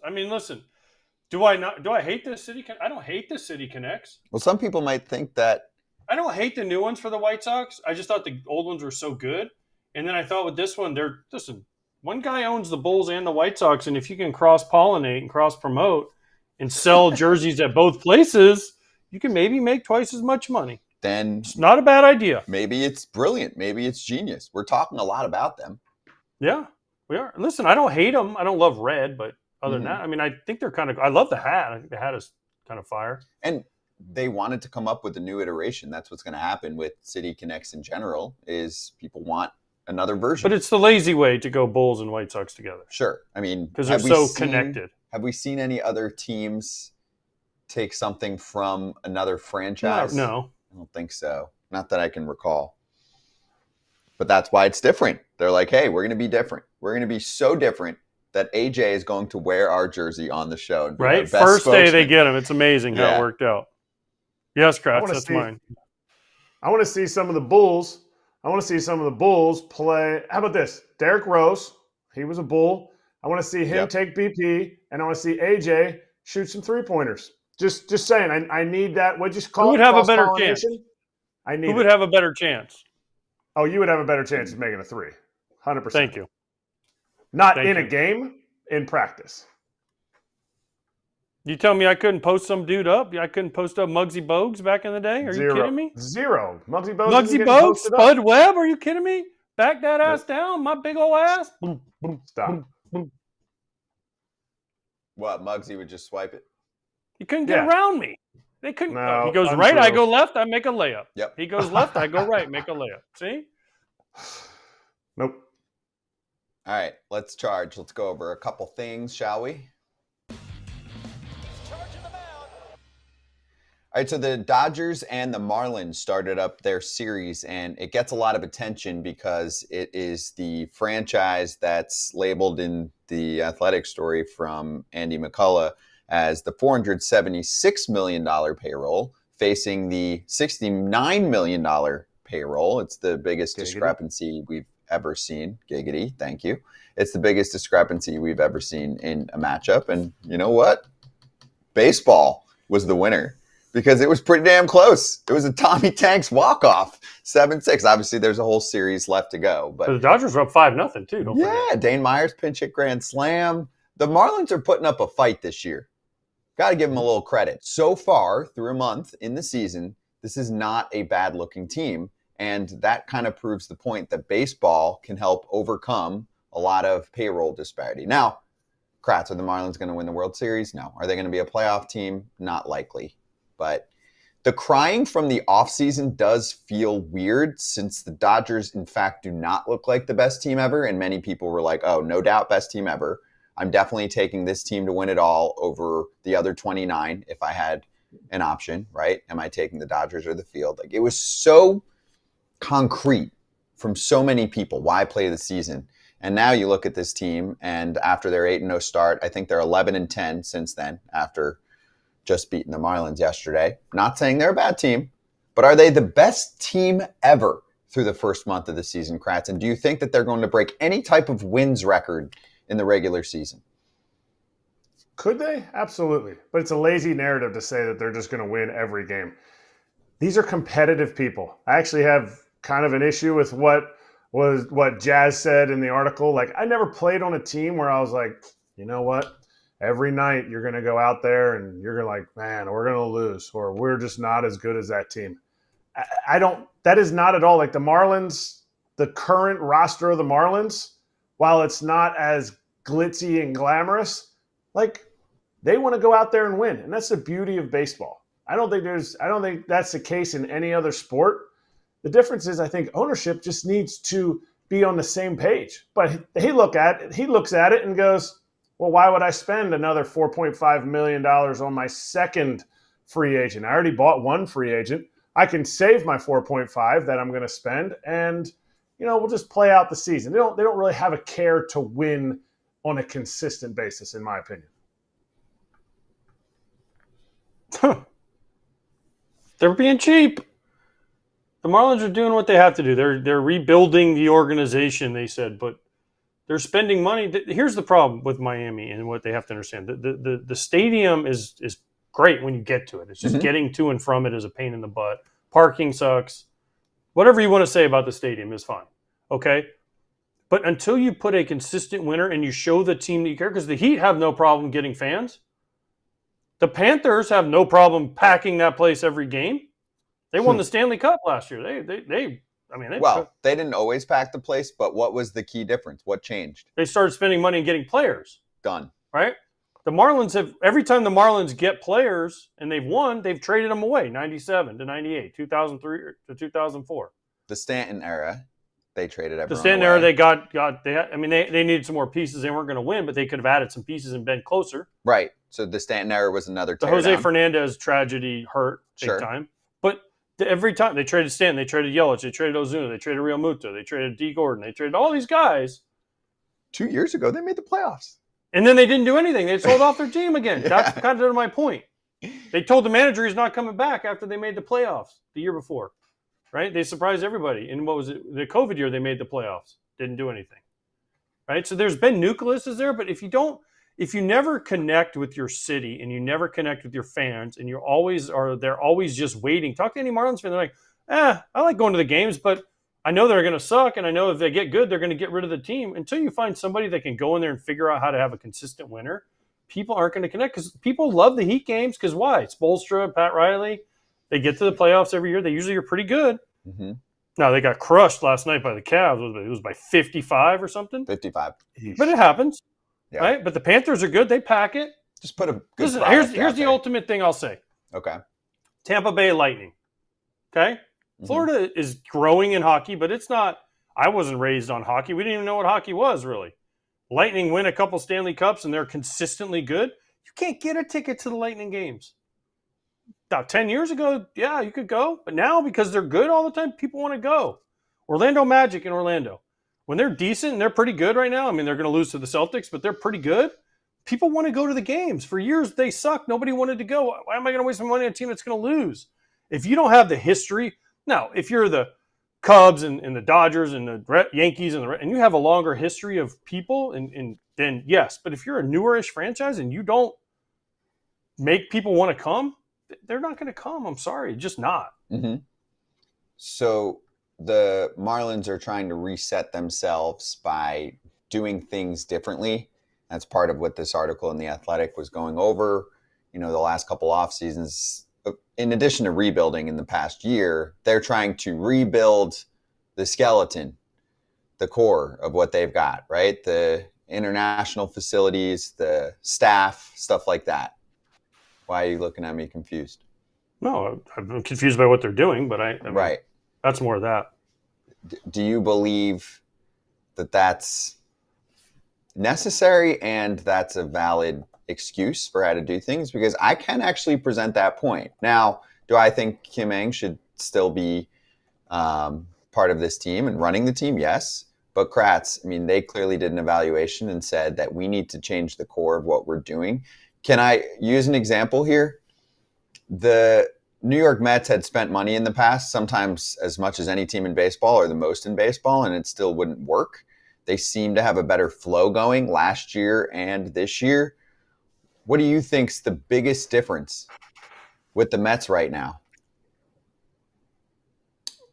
I mean, listen, do I hate the City? I don't hate the City Connects. Well, some people might think that. I don't hate the new ones for the White Sox. I just thought the old ones were so good. And then I thought with this one, listen, one guy owns the Bulls and the White Sox, and if you can cross-pollinate and cross-promote and sell jerseys at both places, you can maybe make twice as much money. Then it's not a bad idea. Maybe it's brilliant. Maybe it's genius. We're talking a lot about them. Yeah, we are. Listen, I don't hate them. I don't love red, but other than that, I mean, I think they're kind of – I love the hat. I think the hat is kind of fire. And they wanted to come up with a new iteration. That's what's going to happen with City Connects in general is people want another version. But it's the lazy way to go Bulls and White Sox together. Sure. I mean – because they're so connected. Have we seen any other teams take something from another franchise? No. I don't think so. Not that I can recall. But that's why it's different. They're like, hey, we're going to be different. We're going to be so different that AJ is going to wear our jersey on the show. And be right? First day they get him. It's amazing how it worked out. Yes, Kratz, that's mine. I want to see some of the Bulls. I want to see some of the Bulls play. How about this? Derrick Rose, he was a Bull. I want to see him take BP, and I want to see AJ shoot some three-pointers. Just saying, I need that. What'd you call it? Who would have a better chance? Who would have a better chance? Oh, you would have a better chance of making a three. 100%. Thank you. Not in a game, in practice. You tell me I couldn't post some dude up? I couldn't post up Muggsy Bogues back in the day? Are you kidding me? Zero. Muggsy Bogues. Muggsy Bogues? Spud Webb? Are you kidding me? Back that ass down, my big old ass. Boom, boom, stop. Boom. What, Muggsy would just swipe it? You couldn't get around me. They couldn't. No, he goes right, I go left, I make a layup. Yep. He goes left, I go right, make a layup. See? Nope. All right, let's charge. Let's go over a couple things, shall we? All right, so the Dodgers and the Marlins started up their series, and it gets a lot of attention because it is the franchise that's labeled in the Athletic story from Andy McCullough as the $476 million payroll facing the $69 million payroll. It's the biggest discrepancy we've ever seen. Giggity, thank you. It's the biggest discrepancy we've ever seen in a matchup. And you know what? Baseball was the winner because it was pretty damn close. It was a Tommy Tanks walk-off, 7-6. Obviously, there's a whole series left to go. But the Dodgers were up 5-0 too, don't forget. Dane Myers pinch hit grand slam. The Marlins are putting up a fight this year. Got to give them a little credit. So far, through a month in the season, this is not a bad-looking team. And that kind of proves the point that baseball can help overcome a lot of payroll disparity. Now, Kratz, are the Marlins going to win the World Series? No. Are they going to be a playoff team? Not likely. But the crying from the offseason does feel weird since the Dodgers, in fact, do not look like the best team ever. And many people were like, oh, no doubt best team ever. I'm definitely taking this team to win it all over the other 29 if I had an option, right? Am I taking the Dodgers or the field? Like, it was so concrete from so many people why play the season. And now you look at this team, and after their 8-0 start, I think they're 11-10 since then after just beating the Marlins yesterday. Not saying they're a bad team, but are they the best team ever through the first month of the season, Kratz? And do you think that they're going to break any type of wins record in the regular season? Could they? Absolutely. But it's a lazy narrative to say that they're just going to win every game. These are competitive people. I actually have kind of an issue with what Jazz said in the article. Like, I never played on a team where I was like, you know what? Every night you're going to go out there and you're going to like, man, we're going to lose, or we're just not as good as that team. I don't – that is not at all. Like the Marlins, the current roster of the Marlins, while it's not as glitzy and glamorous, like they want to go out there and win. And that's the beauty of baseball. I don't think that's the case in any other sport. The difference is I think ownership just needs to be on the same page. But he looks at it and goes, well, why would I spend another $4.5 million on my second free agent? I already bought one free agent. I can save my 4.5 that I'm going to spend, and we'll just play out the season. They don't really have a care to win on a consistent basis, in my opinion. They're being cheap. The Marlins are doing what they have to do. They're rebuilding the organization, they said, but They're spending money. Here's the problem with Miami and what they have to understand. The stadium is great when you get to it. It's just getting to and from it is a pain in the butt. Parking sucks. Whatever you want to say about the stadium is fine. Okay? But until you put a consistent winner and you show the team that you care, because the Heat have no problem getting fans. The Panthers have no problem packing that place every game. They won the Stanley Cup last year. They didn't always pack the place, but what was the key difference? What changed? They started spending money and getting players. Done. Right? The Marlins have, every time the Marlins get players and they've won, they've traded them away. 97 to 98, 2003 to 2004. The Stanton era, they traded everyone The Stanton away. era, they needed some more pieces. They weren't going to win, but they could have added some pieces and been closer. Right. So the Stanton era was another The Jose Fernandez tragedy hurt big time. But every time they traded Stanton, they traded Yelich, they traded Ozuna, they traded Real Muto, they traded D. Gordon, they traded all these guys. 2 years ago, they made the playoffs. And then they didn't do anything. They sold off their team again. That's kind of my point. They told the manager he's not coming back after they made the playoffs the year before. Right? They surprised everybody. And what was it? The COVID year, they made the playoffs. Didn't do anything. Right? So there's been nucleuses there, but if you never connect with your city and you never connect with your fans and they're always just waiting. Talk to any Marlins fan. They're like, I like going to the games, but I know they're going to suck, and I know if they get good, they're going to get rid of the team. Until you find somebody that can go in there and figure out how to have a consistent winner, people aren't going to connect because people love the Heat games because why? It's Spoelstra, Pat Riley. They get to the playoffs every year. They usually are pretty good. Mm-hmm. Now, they got crushed last night by the Cavs. It was by 55 or something. 55. But it happens, right? But the Panthers are good. They pack it. Just put a good Listen, here's the ultimate thing I'll say. Okay. Tampa Bay Lightning. Okay? Florida is growing in hockey, but it's not – I wasn't raised on hockey. We didn't even know what hockey was, really. Lightning win a couple Stanley Cups, and they're consistently good. You can't get a ticket to the Lightning games. Now, 10 years ago, yeah, you could go. But now, because they're good all the time, people want to go. Orlando Magic in Orlando. When they're decent and they're pretty good right now, I mean, they're going to lose to the Celtics, but they're pretty good. People want to go to the games. For years, they sucked. Nobody wanted to go. Why am I going to waste my money on a team that's going to lose? If you don't have the history – now, if you're the Cubs and the Dodgers and the Yankees and you have a longer history of people, then yes. But if you're a newerish franchise and you don't make people want to come, they're not going to come. I'm sorry, just not. Mm-hmm. So the Marlins are trying to reset themselves by doing things differently. That's part of what this article in The Athletic was going over. The last couple off seasons. In addition to rebuilding in the past year, they're trying to rebuild the skeleton, the core of what they've got, right? The international facilities, the staff, stuff like that. Why are you looking at me confused? No, I'm confused by what they're doing, but I mean, right. That's more of that. Do you believe that that's necessary and that's a valid excuse for how to do things? Because I can actually present that point. Now, do I think Kim Ng should still be part of this team and running the team? Yes. But Kratz, they clearly did an evaluation and said that we need to change the core of what we're doing. Can I use an example here? The New York Mets had spent money in the past, sometimes as much as any team in baseball or the most in baseball, and it still wouldn't work. They seem to have a better flow going last year and this year. What do you think's the biggest difference with the Mets right now?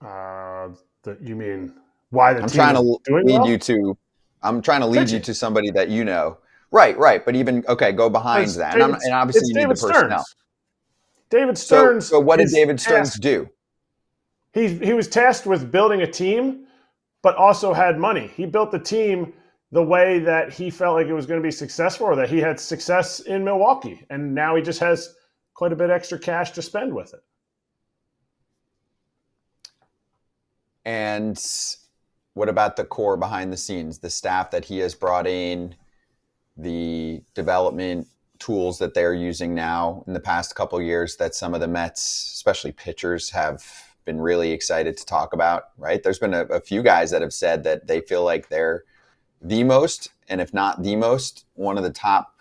You mean why the I'm team trying is to doing lead well? you to. I'm trying to lead you to somebody that you know. Right. But even go behind that, and obviously you need the personnel. David Stearns. So what did David Stearns do? He was tasked with building a team, but also had money. He built the team the way that he felt like it was going to be successful, or that he had success in Milwaukee. And now he just has quite a bit extra cash to spend with it. And what about the core behind the scenes, the staff that he has brought in, the development tools that they're using now in the past couple of years that some of the Mets, especially pitchers, have been really excited to talk about, right? There's been a few guys that have said that they feel like they're the most, and if not the most, one of the top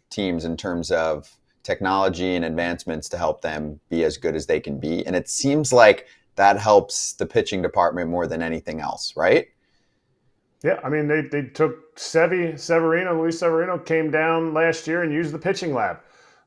teams in terms of technology and advancements to help them be as good as they can be. And it seems like that helps the pitching department more than anything else, right? Yeah, I mean, they took Luis Severino came down last year and used the pitching lab.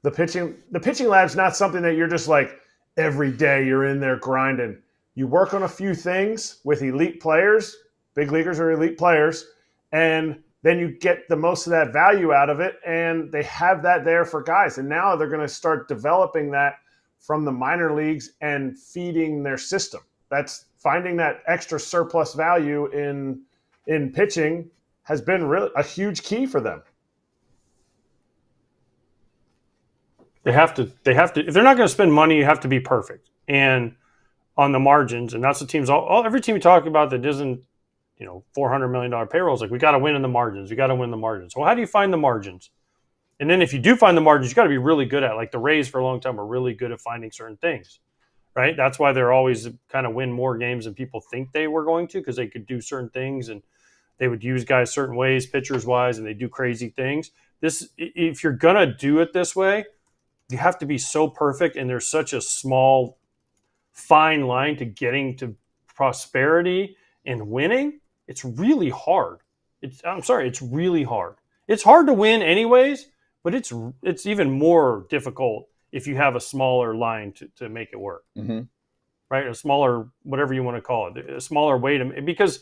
The pitching lab's not something that you're just like every day you're in there grinding. You work on a few things with elite players, big leaguers are elite players, and then you get the most of that value out of it, and they have that there for guys. And now they're going to start developing that from the minor leagues and feeding their system. That's finding that extra surplus value in pitching has been really a huge key for them. They have to. If they're not going to spend money, you have to be perfect and on the margins. And that's the teams. Every team we talk about that isn't, $400 million payroll is like, we got to win in the margins. We got to win the margins. Well, how do you find the margins? And then if you do find the margins, you got to be really good at it. Like the Rays for a long time are really good at finding certain things, right? That's why they're always kind of win more games than people think they were going to, because they could do certain things and they would use guys certain ways, pitchers wise, and they do crazy things. If you're gonna do it this way, you have to be so perfect, and there's such a small, fine line to getting to prosperity and winning. It's really hard. It's really hard. It's hard to win anyways, but it's even more difficult if you have a smaller line to make it work. Mm-hmm. Right? A smaller, whatever you want to call it, a smaller way to, because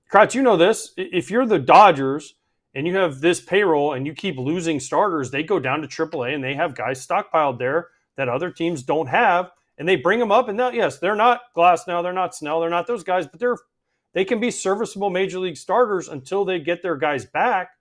Kratz, you know this, if you're the Dodgers and you have this payroll and you keep losing starters, they go down to AAA and they have guys stockpiled there that other teams don't have, and they bring them up. And now, yes, they're not Glasnow, they're not Snell, they're not those guys, but they can be serviceable major league starters until they get their guys back.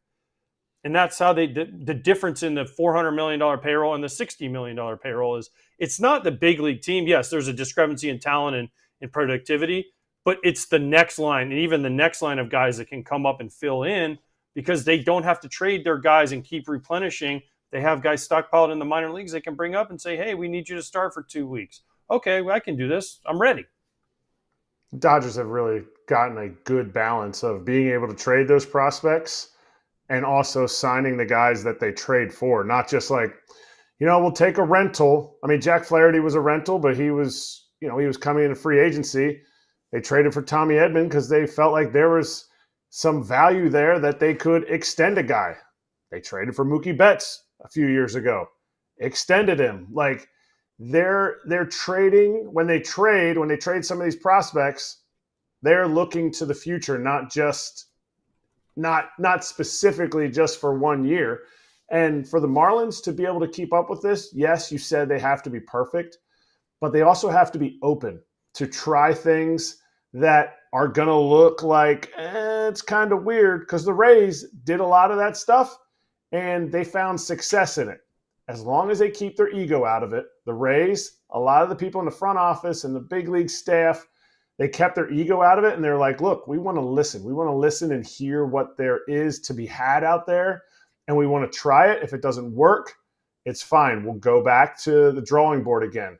And that's how the difference in the $400 million payroll and the $60 million payroll is, it's not the big league team. Yes, there's a discrepancy in talent and in productivity, but it's the next line, and even the next line of guys that can come up and fill in, because they don't have to trade their guys and keep replenishing. They have guys stockpiled in the minor leagues they can bring up and say, hey, we need you to start for 2 weeks. Okay, well, I can do this. I'm ready. Dodgers have really gotten a good balance of being able to trade those prospects and also signing the guys that they trade for. Not just like, we'll take a rental. I mean, Jack Flaherty was a rental, but he was coming into free agency. They traded for Tommy Edman because they felt like there was some value there that they could extend a guy. They traded for Mookie Betts a few years ago, extended him. Like they're trading when they trade some of these prospects, they're looking to the future, not specifically just for 1 year. And for the Marlins to be able to keep up with this, yes, you said they have to be perfect, but they also have to be open to try things that are going to look like it's kind of weird, because the Rays did a lot of that stuff and they found success in it. As long as they keep their ego out of it, the Rays, a lot of the people in the front office and the big league staff, they kept their ego out of it, and they're like, look, we want to listen. We want to listen and hear what there is to be had out there, and we want to try it. If it doesn't work, it's fine. We'll go back to the drawing board again.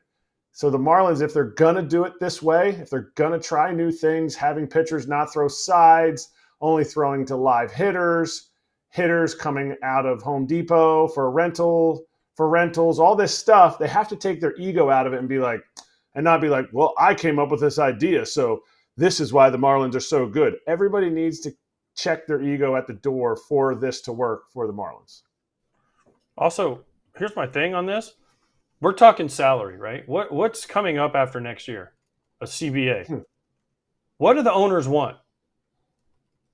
So the Marlins, if they're going to do it this way, if they're going to try new things, having pitchers not throw sides, only throwing to live hitters coming out of Home Depot for rentals, all this stuff, they have to take their ego out of it and not be like, well, I came up with this idea, so this is why the Marlins are so good. Everybody needs to check their ego at the door for this to work for the Marlins. Also, here's my thing on this. We're talking salary, right? What's coming up after next year? A CBA. What do the owners want?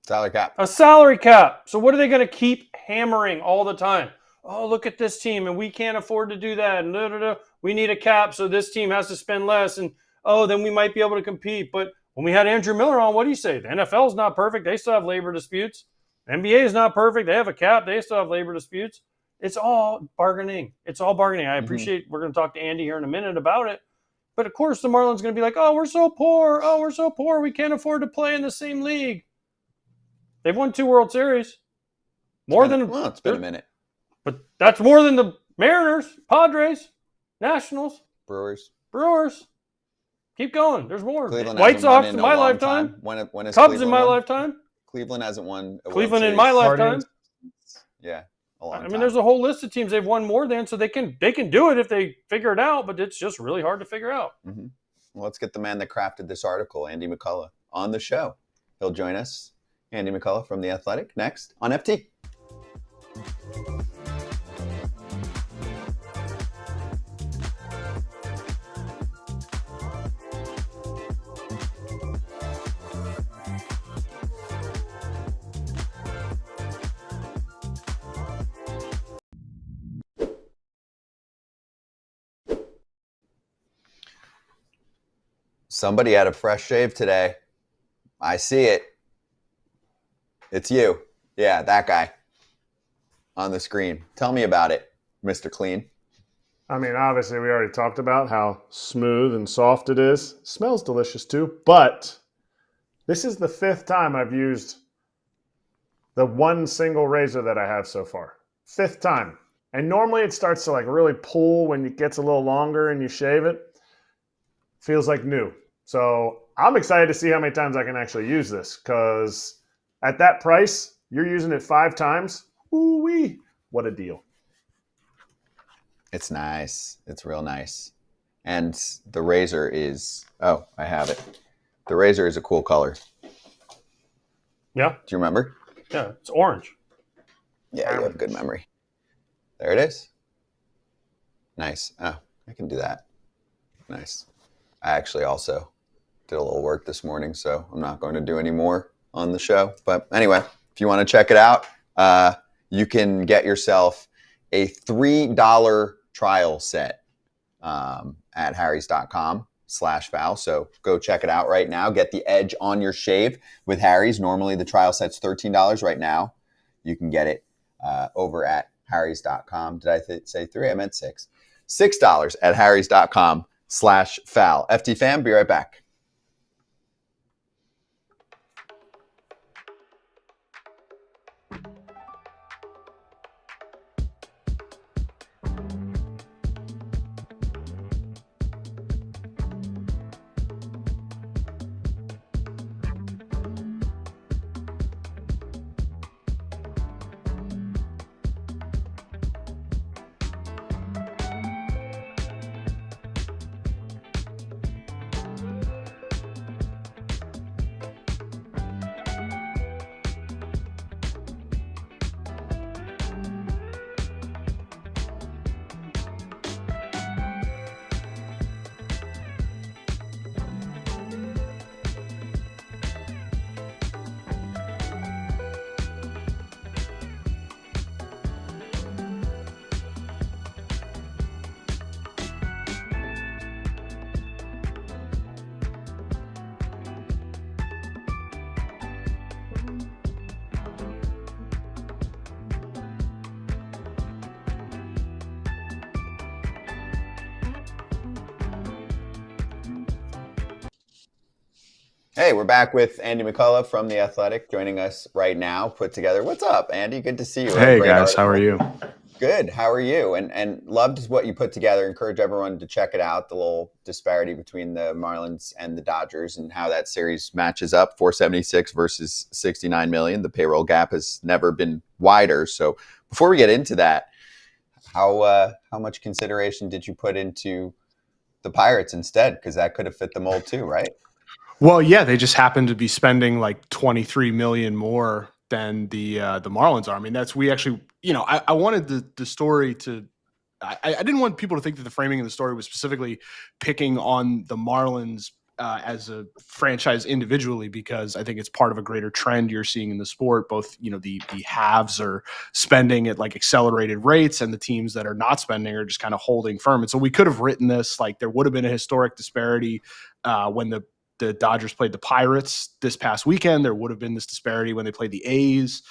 Salary cap. A salary cap. So what are they going to keep hammering all the time? Oh, look at this team, and we can't afford to do that. And we need a cap, so this team has to spend less. And, then we might be able to compete. But when we had Andrew Miller on, what do you say? The NFL is not perfect. They still have labor disputes. NBA is not perfect. They have a cap. They still have labor disputes. It's all bargaining. I appreciate we're going to talk to Andy here in a minute about it. But, of course, the Marlins are going to be like, oh, we're so poor. We can't afford to play in the same league. They've won 2 World Series. It's been a minute. But that's more than the Mariners, Padres, Nationals, Brewers. Keep going. There's more. Cleveland White Sox in my lifetime. lifetime. When is Cubs Cleveland in my won? lifetime. Cleveland hasn't won a Cleveland World in my Series. lifetime. Yeah, a long I mean, time. there's a whole list of teams they've won more than, so they can do it if they figure it out, but it's just really hard to figure out. Mm-hmm. Well, let's get the man that crafted this article, Andy McCullough, on the show. He'll join us Andy McCullough from The Athletic, next on FT. Somebody had a fresh shave today. I see it. It's you. Yeah, that guy on the screen. Tell me about it, Mr. Clean. I mean, obviously, we already talked about how smooth and soft it is. It smells delicious too, but this is the 5th time I've used the one single razor that I have so far. 5th time. And normally it starts to like really pull when it gets a little longer and you shave it. Feels like new. So I'm excited to see how many times I can actually use this, because at that price, you're using it 5 times. Ooh-wee. What a deal. It's nice. It's real nice. And the razor is, oh, I have it. The razor is a cool color. Yeah. Do you remember? Yeah, it's orange. Yeah, you have good memory. There it is. Nice. Oh, I can do that. Nice. I actually also did a little work this morning, so I'm not going to do any more on the show. But anyway, if you want to check it out, you can get yourself a $3 trial set at harrys.com/foul. So go check it out right now. Get the edge on your shave with Harry's. Normally the trial set's $13 right now. You can get it over at harrys.com. Did I say 3? I meant 6. $6 at harrys.com/foul. FT fam, be right back. Hey, we're back with Andy McCullough from The Athletic joining us right now, put together. What's up, Andy? Good to see you. Hey, guys. How are you? Good. How are you? And loved what you put together. Encourage everyone to check it out, the little disparity between the Marlins and the Dodgers and how that series matches up, 476 versus 69 million. The payroll gap has never been wider. So before we get into that, how much consideration did you put into the Pirates instead? Because that could have fit the mold too, right? Well, yeah, they just happen to be spending like 23 million more than the Marlins are. I mean, we actually, I wanted the story to. I didn't want people to think that the framing of the story was specifically picking on the Marlins as a franchise individually, because I think it's part of a greater trend you're seeing in the sport. Both, the haves are spending at like accelerated rates, and the teams that are not spending are just kind of holding firm. And so we could have written this like there would have been a historic disparity when the Dodgers played the Pirates this past weekend. There would have been this disparity when they played the A's.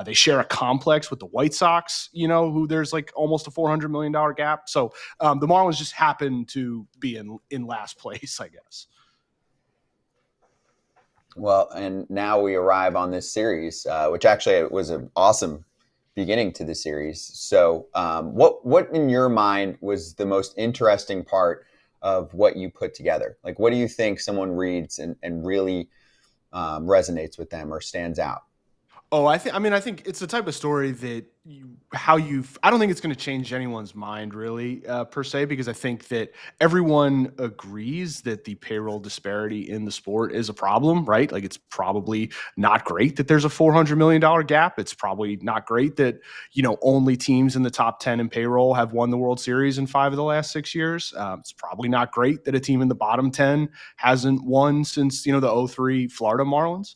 They share a complex with the White Sox, who there's like almost a $400 million gap. So the Marlins just happen to be in last place, I guess. Well, and now we arrive on this series, which actually was an awesome beginning to the series. So what in your mind was the most interesting part of what you put together? Like, what do you think someone reads and really resonates with them or stands out? Oh, I think it's the type of story that I don't think it's going to change anyone's mind really, per se, because I think that everyone agrees that the payroll disparity in the sport is a problem, right? Like, it's probably not great that there's a $400 million gap. It's probably not great that, only teams in the top 10 in payroll have won the World Series in 5 of the last 6 years. It's probably not great that a team in the bottom 10 hasn't won since, the '03 Florida Marlins.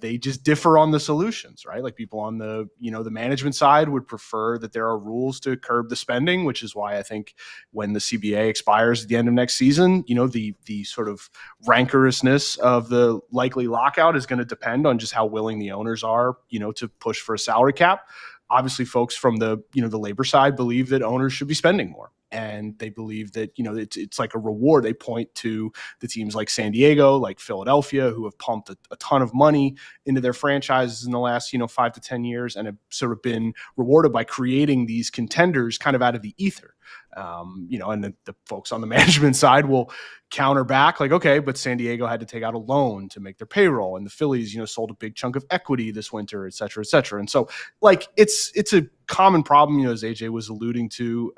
They just differ on the solutions, right? Like, people on the management side would prefer that there are rules to curb the spending, which is why I think when the CBA expires at the end of next season, the sort of rancorousness of the likely lockout is going to depend on just how willing the owners are, to push for a salary cap. Obviously, folks from the labor side believe that owners should be spending more, and they believe that it's like a reward. They point to the teams like San Diego, like Philadelphia, who have pumped a ton of money into their franchises in the last 5 to 10 years, and have sort of been rewarded by creating these contenders kind of out of the ether. And the folks on the management side will counter back like, okay, but San Diego had to take out a loan to make their payroll, and the Phillies, sold a big chunk of equity this winter, et cetera, et cetera. And so, like, it's a common problem, as AJ was alluding to,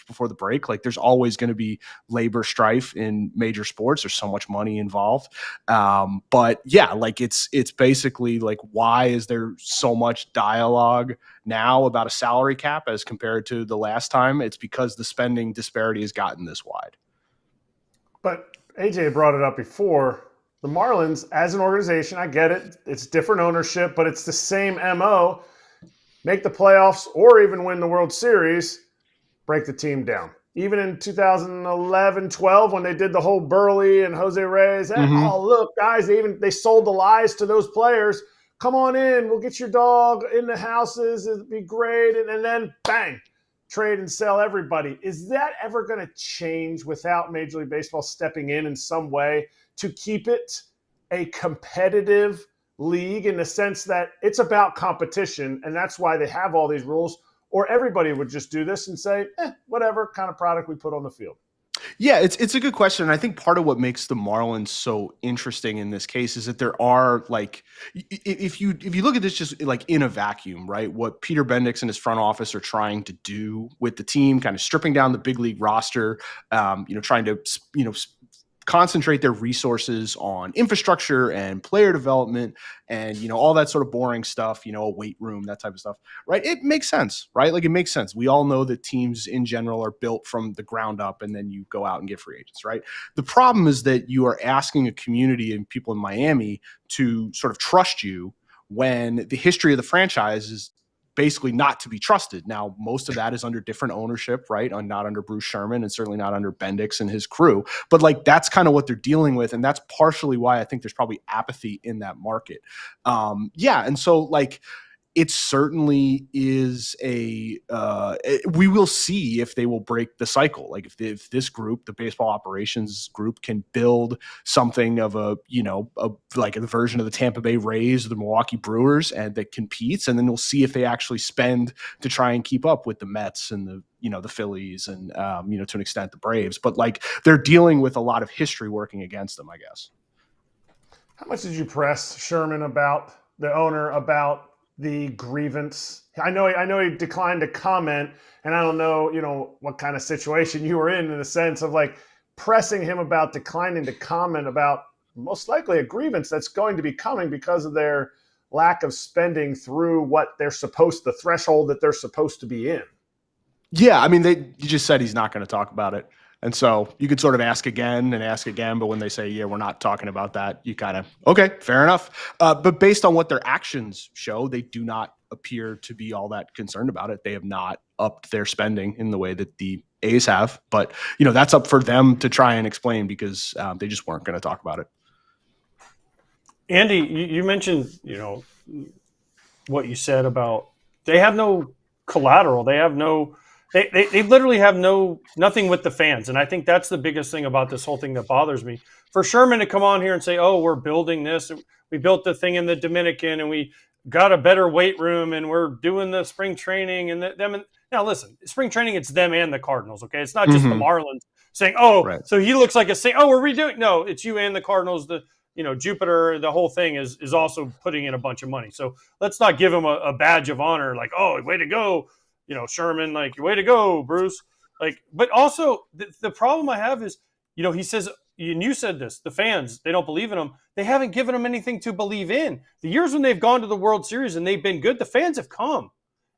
before the break. Like, there's always going to be labor strife in major sports. There's so much money involved. But yeah, like, it's basically like, why is there so much dialogue now about a salary cap as compared to the last time? It's because the spending disparity has gotten this wide. But AJ brought it up before. The Marlins, as an organization, I get it. It's different ownership, but it's the same MO. Make the playoffs or even win the World Series, break the team down. Even in 2011-12, when they did the whole Burley and Jose Reyes, oh, look, guys, they sold the lies to those players. Come on in. We'll get your dog in the houses. It'd be great. And then, bang, trade and sell everybody. Is that ever going to change without Major League Baseball stepping in some way to keep it a competitive league, in the sense that it's about competition, and that's why they have all these rules? Or everybody would just do this and say, whatever kind of product we put on the field? Yeah, it's a good question. And I think part of what makes the Marlins so interesting in this case is that there are, like, if you look at this just like in a vacuum, right? What Peter Bendix and his front office are trying to do with the team, kind of stripping down the big league roster, trying to concentrate their resources on infrastructure and player development and, all that sort of boring stuff, a weight room, that type of stuff, right? It makes sense, right? Like, it makes sense. We all know that teams in general are built from the ground up, and then you go out and get free agents, right? The problem is that you are asking a community and people in Miami to sort of trust you when the history of the franchise is basically not to be trusted. Now, most of that is under different ownership, right? Not under Bruce Sherman, and certainly not under Bendix and his crew. But, like, that's kind of what they're dealing with. And that's partially why I think there's probably apathy in that market. And so, like, it certainly is we will see if they will break the cycle. Like, if this group, the baseball operations group, can build something of like a version of the Tampa Bay Rays or the Milwaukee Brewers, and that competes, and then we'll see if they actually spend to try and keep up with the Mets and the Phillies and, to an extent the Braves. But, like, they're dealing with a lot of history working against them, I guess. How much did you press Sherman about the owner, about the grievance? I know he declined to comment, and I don't know, what kind of situation you were in the sense of, like, pressing him about declining to comment about most likely a grievance that's going to be coming because of their lack of spending through the threshold that they're supposed to be in. Yeah, I mean, you just said he's not going to talk about it. And so you could sort of ask again, but when they say, yeah, we're not talking about that, you kind of, okay, fair enough. But based on what their actions show, they do not appear to be all that concerned about it. They have not upped their spending in the way that the A's have. But, that's up for them to try and explain, because they just weren't going to talk about it. Andy, you mentioned, what you said about they have no collateral. They have no They literally have nothing with the fans. And I think that's the biggest thing about this whole thing that bothers me. For Sherman to come on here and say, oh, we're building this. We built the thing in the Dominican and we got a better weight room and we're doing the spring training and them. Now, listen, spring training, it's them and the Cardinals, okay? It's not just the Marlins saying, oh, right. So he looks like a saying, oh, we're redoing. No, it's you and the Cardinals, the Jupiter, the whole thing is also putting in a bunch of money. So let's not give him a badge of honor, like, oh, way to go, Sherman, like, way to go, Bruce. Like, but also the problem I have is, he says, and you said this, the fans, they don't believe in him. They haven't given him anything to believe in. The years when they've gone to the World Series and they've been good, the fans have come.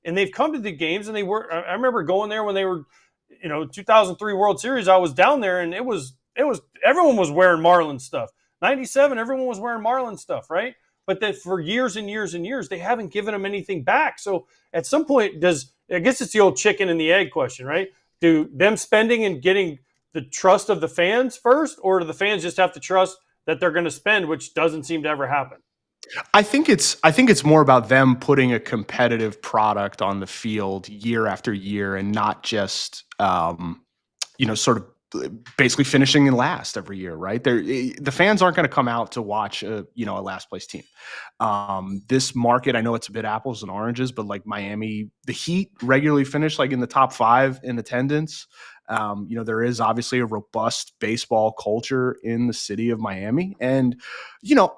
And they've come to the games, and I remember going there when they were, 2003 World Series. I was down there, and it was everyone was wearing Marlins stuff. 97, everyone was wearing Marlins stuff, right? But that for years and years and years, they haven't given them anything back. So at some point, I guess it's the old chicken and the egg question, right? Do them spending and getting the trust of the fans first, or do the fans just have to trust that they're going to spend, which doesn't seem to ever happen? I think it's more about them putting a competitive product on the field year after year, and not just sort of basically finishing in last every year, right? The fans aren't going to come out to watch a last place team. This market, I know it's a bit apples and oranges, but like Miami, the Heat regularly finish like in the top 5 in attendance. There is obviously a robust baseball culture in the city of Miami. And,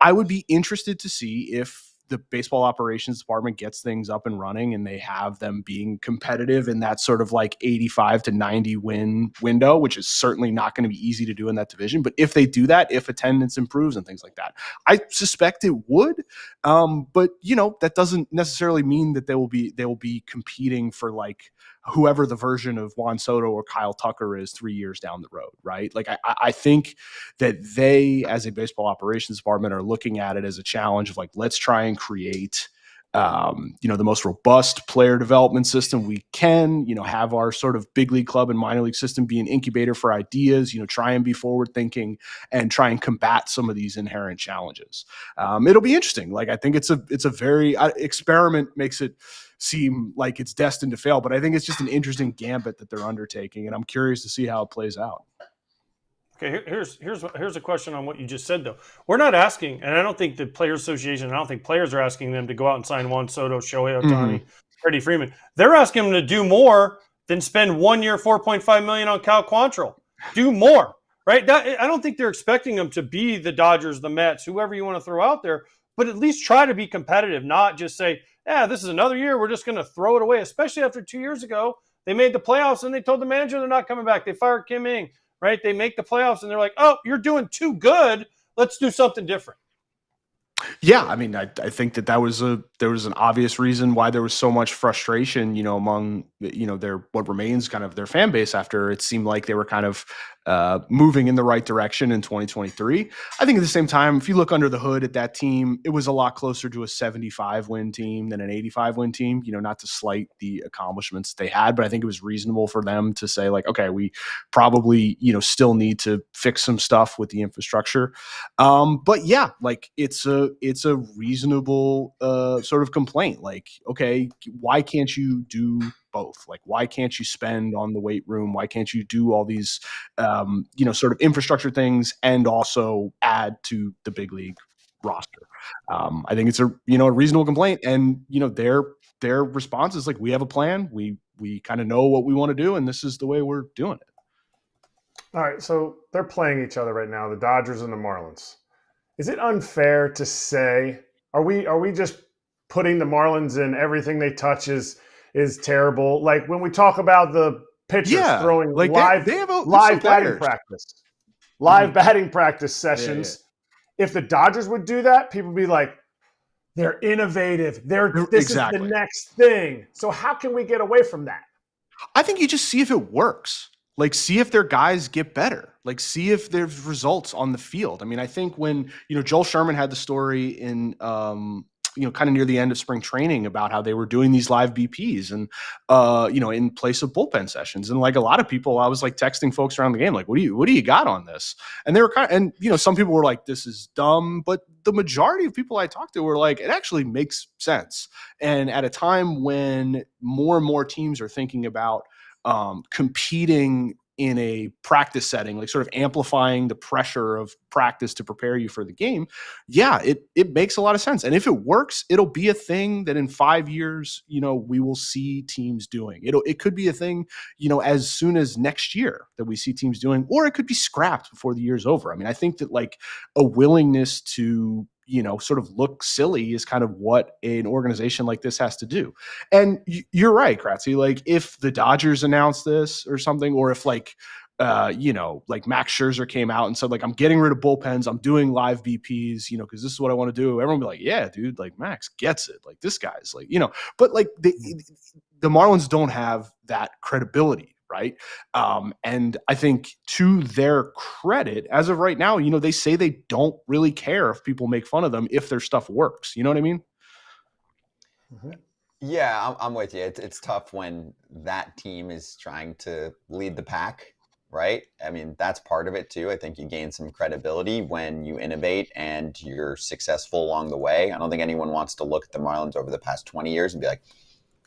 I would be interested to see if the baseball operations department gets things up and running and they have them being competitive in that sort of like 85 to 90 win window, which is certainly not going to be easy to do in that division. But if they do that, if attendance improves and things like that, I suspect it would. But that doesn't necessarily mean that they will be competing for like whoever the version of Juan Soto or Kyle Tucker is 3 years down the road, right? Like I think that they, as a baseball operations department, are looking at it as a challenge of like, let's try and create the most robust player development system we can, have our sort of big league club and minor league system be an incubator for ideas, try and be forward thinking and try and combat some of these inherent challenges. It'll be interesting. Like, I think it's a very experiment makes it seem like it's destined to fail, but I think it's just an interesting gambit that they're undertaking, and I'm curious to see how it plays out. Okay, here's a question on what you just said, though. We're not asking, and I don't think the Players Association, I don't think players are asking them to go out and sign Juan Soto, Shohei Ohtani, Freddie Freeman. They're asking them to do more than spend 1 year, $4.5 million on Cal Quantrill. Do more, right? I don't think they're expecting them to be the Dodgers, the Mets, whoever you want to throw out there, but at least try to be competitive, not just say, this is another year, we're just going to throw it away, especially after 2 years ago. They made the playoffs, and they told the manager they're not coming back. They fired Kim Ng. Right? They make the playoffs and they're like, oh, you're doing too good. Let's do something different. Yeah, I mean, I think that there was an obvious reason why there was so much frustration, among their what remains kind of their fan base after it seemed like they were kind of moving in the right direction in 2023. I think at the same time, if you look under the hood at that team, it was a lot closer to a 75 win team than an 85 win team. Not to slight the accomplishments they had, but I think it was reasonable for them to say like, okay, we probably still need to fix some stuff with the infrastructure. But yeah, like it's a reasonable sort of complaint. Like, okay, why can't you do both? Like, why can't you spend on the weight room? Why can't you do all these, sort of infrastructure things and also add to the big league roster? I think it's a reasonable complaint, and their response is like, we have a plan. We kind of know what we want to do, and this is the way we're doing it. All right, so they're playing each other right now, the Dodgers and the Marlins. Is it unfair to say, are we just putting the Marlins in everything they touch is terrible? Like when we talk about the pitchers throwing like live batting practice, batting practice sessions. Yeah. If the Dodgers would do that, people would be like, they're innovative. This is the next thing. So how can we get away from that? I think you just see if it works. Like, see if their guys get better. Like, see if there's results on the field. I mean, I think when, Joel Sherman had the story in, kind of near the end of spring training about how they were doing these live BPs and, in place of bullpen sessions. And like a lot of people, I was like texting folks around the game, like, what do you got on this? And they were some people were like, this is dumb. But the majority of people I talked to were like, it actually makes sense. And at a time when more and more teams are thinking about competing in a practice setting, like sort of amplifying the pressure of practice to prepare you for the game, yeah, it makes a lot of sense. And if it works, it'll be a thing that in 5 years, we will see teams doing. It could be a thing, as soon as next year that we see teams doing, or it could be scrapped before the year's over. I mean, I think that like a willingness to sort of look silly is kind of what an organization like this has to do. And you're right, Kratzy. Like if the Dodgers announced this or something, or if like Max Scherzer came out and said like, I'm getting rid of bullpens, I'm doing live BPs, because this is what I want to do. Everyone would be like, yeah, dude, like Max gets it. Like this guy's like, but like the Marlins don't have that credibility. Right. And I think to their credit, as of right now, they say they don't really care if people make fun of them, if their stuff works. You know what I mean? Mm-hmm. Yeah, I'm with you. It's tough when that team is trying to lead the pack, right? I mean, that's part of it too. I think you gain some credibility when you innovate and you're successful along the way. I don't think anyone wants to look at the Marlins over the past 20 years and be like,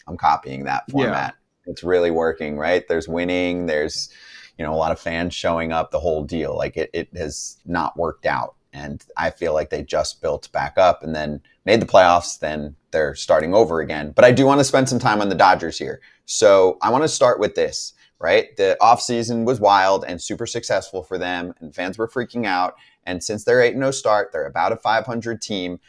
I'm copying that format. Yeah. It's really working, right? There's winning. There's, a lot of fans showing up, the whole deal. Like it has not worked out. And I feel like they just built back up and then made the playoffs. Then they're starting over again. But I do want to spend some time on the Dodgers here. So I want to start with this, right? The offseason was wild and super successful for them. And fans were freaking out. And since their 8-0 start, they're about a 500 team.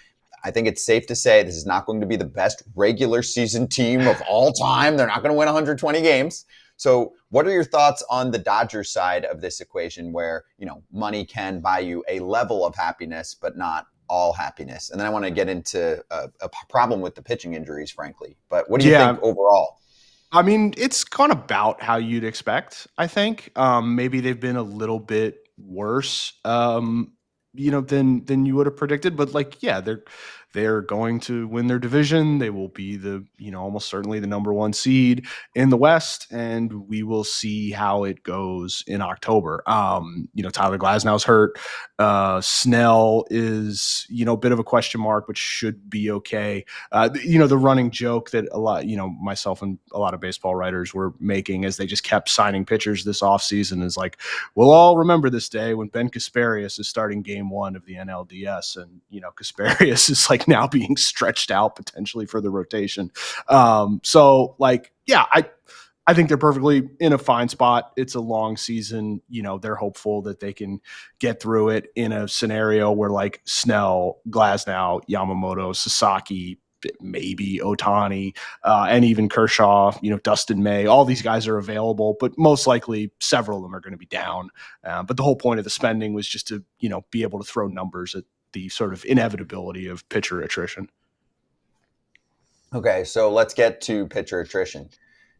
I think it's safe to say this is not going to be the best regular season team of all time. They're not going to win 120 games. So what are your thoughts on the Dodgers side of this equation where, money can buy you a level of happiness, but not all happiness? And then I want to get into a problem with the pitching injuries, frankly. But what do you think overall? I mean, it's gone about how you'd expect, I think. Maybe they've been a little bit worse, than you would have predicted. But like, yeah, they're going to win their division. They will be almost certainly the number 1 seed in the West, and we will see how it goes in October. Tyler Glasnow's hurt. Snell is, a bit of a question mark, but should be okay. The running joke that a lot, myself and a lot of baseball writers were making as they just kept signing pitchers this offseason is like, we'll all remember this day when Ben Kasparius is starting game 1 of the NLDS, and, Kasparius is like now being stretched out potentially for the rotation. So like, yeah, I think they're perfectly in a fine spot. It's a long season. They're hopeful that they can get through it in a scenario where like Snell, Glasnow, Yamamoto, Sasaki, maybe Ohtani, and even Kershaw, Dustin May, all these guys are available, but most likely several of them are going to be down. But the whole point of the spending was just to, be able to throw numbers at the sort of inevitability of pitcher attrition. Okay, so let's get to pitcher attrition.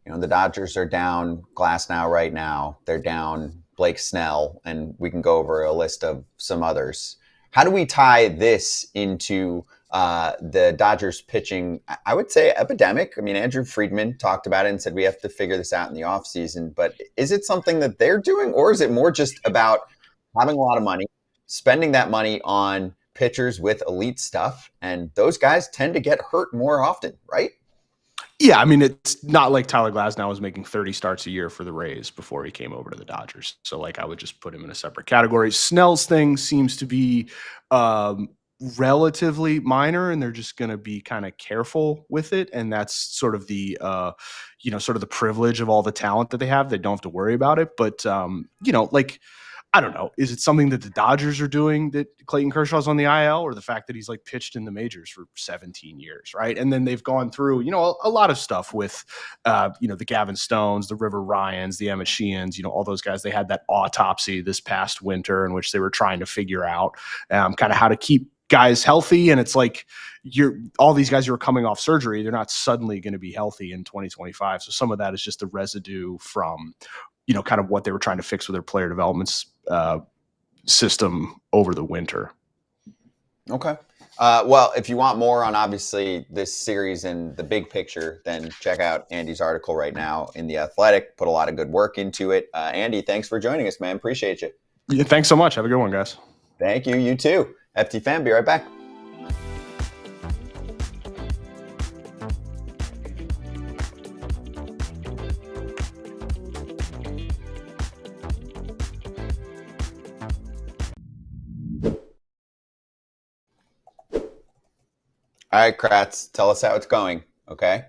The Dodgers are down Glasnow right now. They're down Blake Snell, and we can go over a list of some others. How do we tie this into the Dodgers pitching, I would say, epidemic? I mean, Andrew Friedman talked about it and said we have to figure this out in the offseason. But is it something that they're doing, or is it more just about having a lot of money, spending that money on pitchers with elite stuff, and those guys tend to get hurt more often, right? Yeah, I mean, it's not like Tyler Glasnow was making 30 starts a year for the Rays before he came over to the Dodgers. So, like, I would just put him in a separate category. Snell's thing seems to be relatively minor, and they're just going to be kind of careful with it. And that's sort of the, sort of the privilege of all the talent that they have. They don't have to worry about it. But, like, I don't know. Is it something that the Dodgers are doing that Clayton Kershaw's on the IL, or the fact that he's like pitched in the majors for 17 years, right? And then they've gone through, a lot of stuff with, the Gavin Stones, the River Ryans, the Emmett Sheehan's, all those guys. They had that autopsy this past winter in which they were trying to figure out kind of how to keep guys healthy. And it's like all these guys who are coming off surgery, they're not suddenly going to be healthy in 2025. So some of that is just the residue from, kind of what they were trying to fix with their player development system over the winter. Okay. Well, if you want more on obviously this series and the big picture, then check out Andy's article right now in The Athletic. Put a lot of good work into it. Andy, thanks for joining us, man. Appreciate you. Yeah, thanks so much. Have a good one, guys. Thank you. You too. FT Fan, be right back. All right, Kratz, tell us how it's going, okay?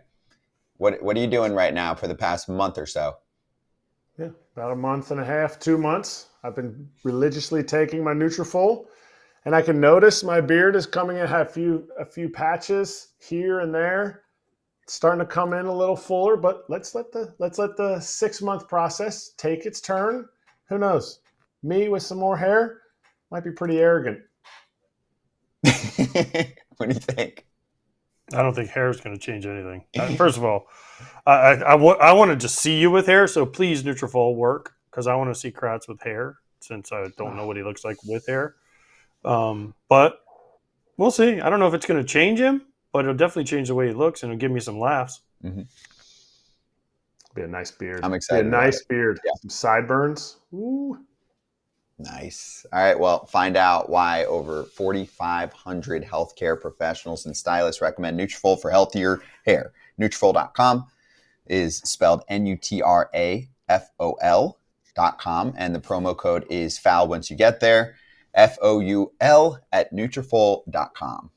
What are you doing right now for the past month or so? Yeah, about a month and a half, 2 months. I've been religiously taking my Nutrafol, and I can notice my beard is coming in a few patches here and there. It's starting to come in a little fuller, but let's let the 6-month process take its turn. Who knows? Me with some more hair might be pretty arrogant. What do you think? I don't think hair is going to change anything. First of all, I want to just see you with hair, so please Nutrafol work because I want to see Kratz with hair since I don't know what he looks like with hair. But we'll see. I don't know if it's going to change him, but it'll definitely change the way he looks and it'll give me some laughs. Mm-hmm. Be a nice beard. I'm excited. Be a nice about beard. Yeah. Some sideburns. Ooh. Nice. All right. Well, find out why over 4,500 healthcare professionals and stylists recommend Nutrafol for healthier hair. Nutrafol.com is spelled Nutrafol.com, and the promo code is FOUL once you get there. FOUL at Nutrafol.com.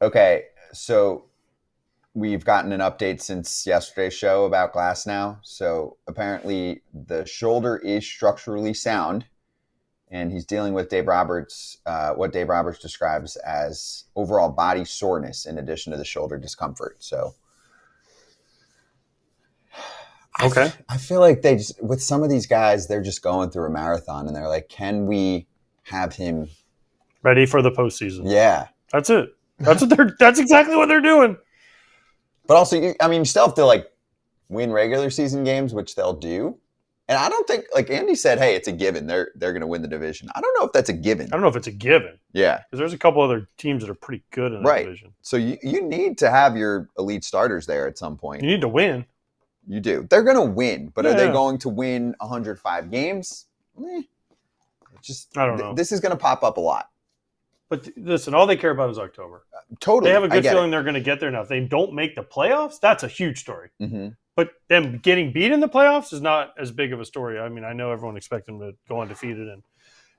Okay, so we've gotten an update since yesterday's show about Glasnow. So apparently the shoulder is structurally sound, and he's dealing with what Dave Roberts describes as overall body soreness in addition to the shoulder discomfort. So, okay, I feel like with some of these guys, they're just going through a marathon, and they're like, "Can we have him ready for the postseason?" Yeah, that's it. That's exactly what they're doing. But also, you still have to win regular season games, which they'll do. And I don't think, like Andy said, hey, it's a given. They're going to win the division. I don't know if that's a given. I don't know if it's a given. Yeah. Because there's a couple other teams that are pretty good in the division. So you need to have your elite starters there at some point. You need to win. You do. They're going to win. But are they going to win 105 games? I don't know. This is going to pop up a lot. But listen, all they care about is October. Totally. They have a good feeling they're going to get there now. If they don't make the playoffs, that's a huge story. Mm-hmm. But them getting beat in the playoffs is not as big of a story. I mean, I know everyone expects them to go undefeated and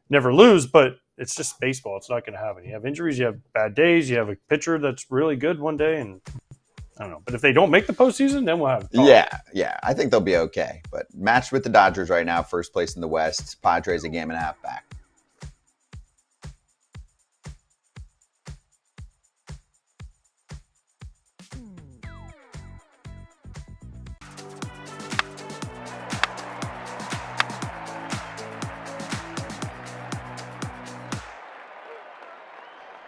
never lose, but it's just baseball. It's not going to happen. You have injuries, you have bad days, you have a pitcher that's really good one day, and I don't know. But if they don't make the postseason, then we'll have a problem. Yeah. I think they'll be okay. But matched with the Dodgers right now, first place in the West. Padres a game and a half back.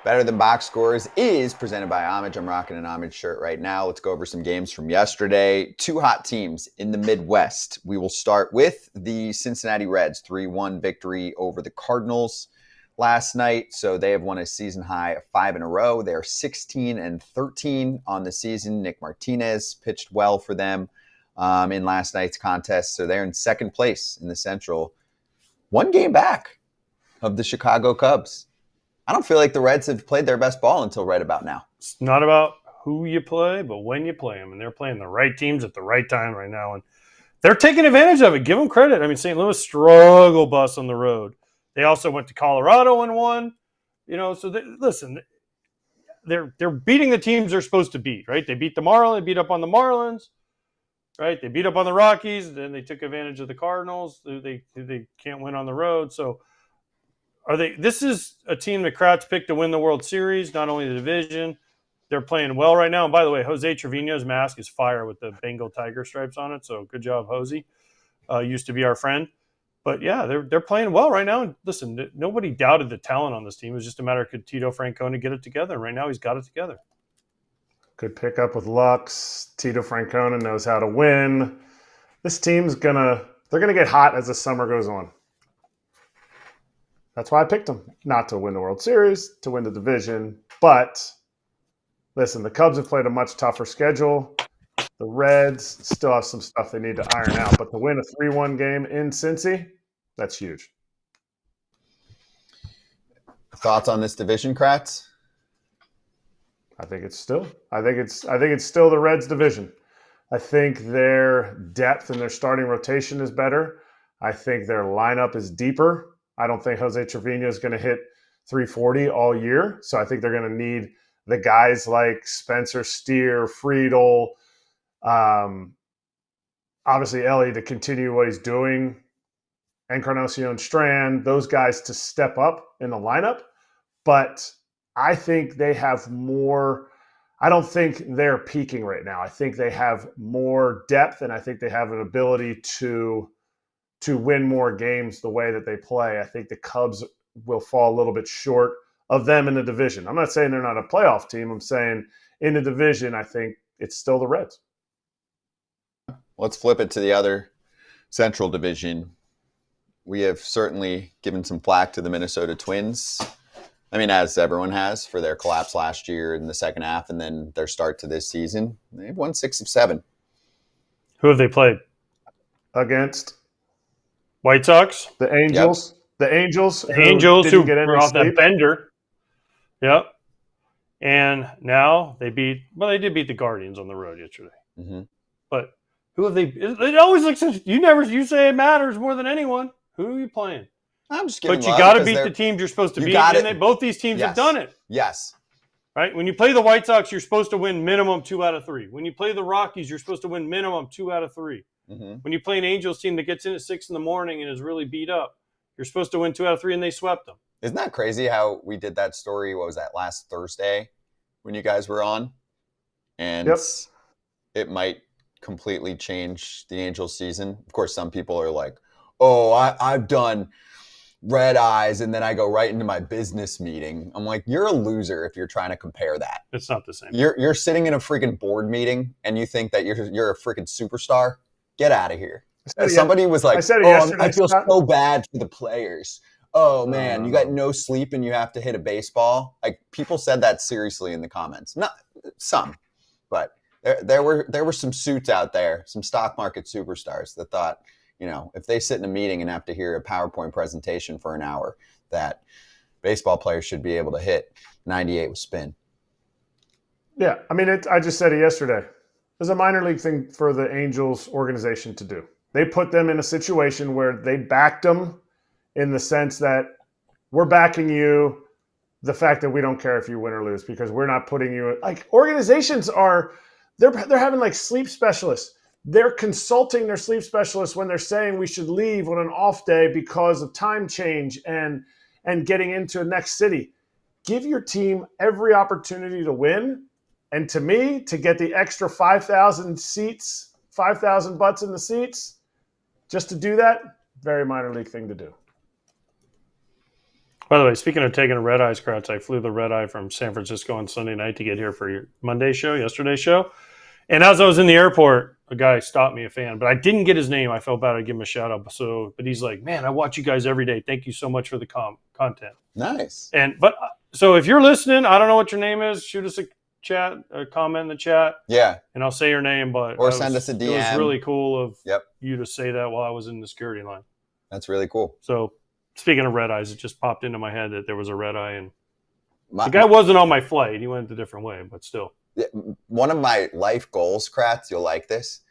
Better Than Box Scores is presented by Homage. I'm rocking an Homage shirt right now. Let's go over some games from yesterday. Two hot teams in the Midwest. We will start with the Cincinnati Reds, 3-1 victory over the Cardinals last night. So they have won a season high of 5 in a row. They're 16-13 on the season. Nick Martinez pitched well for them in last night's contest. So they're in second place in the Central. One game back of the Chicago Cubs. I don't feel like the Reds have played their best ball until right about now. It's not about who you play, but when you play them. And they're playing the right teams at the right time right now. And they're taking advantage of it. Give them credit. I mean, St. Louis struggle bus on the road. They also went to Colorado and won. So listen, they're beating the teams they're supposed to beat, right? They beat the Marlins. They beat up on the Marlins, right? They beat up on the Rockies. Then they took advantage of the Cardinals. They can't win on the road. So this is a team that Kratz picked to win the World Series, not only the division. They're playing well right now. And by the way, Jose Trevino's mask is fire with the Bengal tiger stripes on it. So good job, Jose. Used to be our friend. But yeah, they're playing well right now. And listen, nobody doubted the talent on this team. It was just a matter of could Tito Francona get it together. And right now he's got it together. Good pickup with Lux. Tito Francona knows how to win. This team's they're gonna get hot as the summer goes on. That's why I picked them. Not to win the World Series, to win the division. But listen, the Cubs have played a much tougher schedule. The Reds still have some stuff they need to iron out. But to win a 3-1 game in Cincy, that's huge. Thoughts on this division, Kratz? I think it's still the Reds division. I think their depth and their starting rotation is better. I think their lineup is deeper. I don't think Jose Trevino is going to hit 340 all year. So I think they're going to need the guys like Spencer Steer, Friedel, obviously Ellie to continue what he's doing, Encarnacion Strand, those guys to step up in the lineup. But I think they have more. I don't think they're peaking right now. I think they have more depth, and I think they have an ability to win more games the way that they play. I think the Cubs will fall a little bit short of them in the division. I'm not saying they're not a playoff team. I'm saying in the division, I think it's still the Reds. Let's flip it to the other Central Division. We have certainly given some flack to the Minnesota Twins. I mean, as everyone has, for their collapse last year in the second half and then their start to this season. They've won 6 of 7. Who have they played? Against White Sox? the Angels. Yep. The Angels. The Angels who get were off that bender. Yep. And now they did beat the Guardians on the road yesterday. Mm-hmm. But who have they? It always looks. You say it matters more than anyone. Who are you playing? I'm just giving But you got to beat the teams you're supposed to beat, and both these teams have done it. Yes. Right? When you play the White Sox, you're supposed to win minimum 2 out of 3. When you play the Rockies, you're supposed to win minimum 2 out of 3. Mm-hmm. When you play an Angels team that gets in at 6 in the morning and is really beat up, you're supposed to win 2 out of 3, and they swept them. Isn't that crazy how we did that story? What was that, last Thursday when you guys were on? And it might completely change the Angels season. Of course, some people are like, oh, I've done red eyes, and then I go right into my business meeting. I'm like, you're a loser if you're trying to compare that. It's not the same. You're sitting in a freaking board meeting, and you think that you're a freaking superstar? Get out of here. Somebody was like, I feel so bad for the players. Oh, man, you got no sleep and you have to hit a baseball. Like, people said that seriously in the comments. Not some, but there were some suits out there, some stock market superstars that thought, if they sit in a meeting and have to hear a PowerPoint presentation for an hour, that baseball players should be able to hit 98 with spin. Yeah, I mean, I just said it yesterday. It's a minor league thing for the Angels organization to do. They put them in a situation where they backed them in the sense that we're backing you, the fact that we don't care if you win or lose because we're not putting you – like organizations they're having like sleep specialists. They're consulting their sleep specialists when they're saying we should leave on an off day because of time change and getting into a next city. Give your team every opportunity to win. And to me, to get the extra 5,000 seats, 5,000 butts in the seats, just to do that, very minor league thing to do. By the way, speaking of taking a red eye, Kratz, I flew the red eye from San Francisco on Sunday night to get here for your yesterday's show. And as I was in the airport, a guy stopped me, a fan, but I didn't get his name. I felt bad. I'd give him a shout out. But he's like, man, I watch you guys every day. Thank you so much for the content. Nice. So if you're listening, I don't know what your name is. Shoot us a comment in the chat. Yeah. And I'll say your name, or send us a DM. It was really cool of you to say that while I was in the security line. That's really cool. So speaking of red eyes, it just popped into my head that there was a red eye, and the guy wasn't on my flight. He went a different way, but still. One of my life goals, Kratz, you'll like this,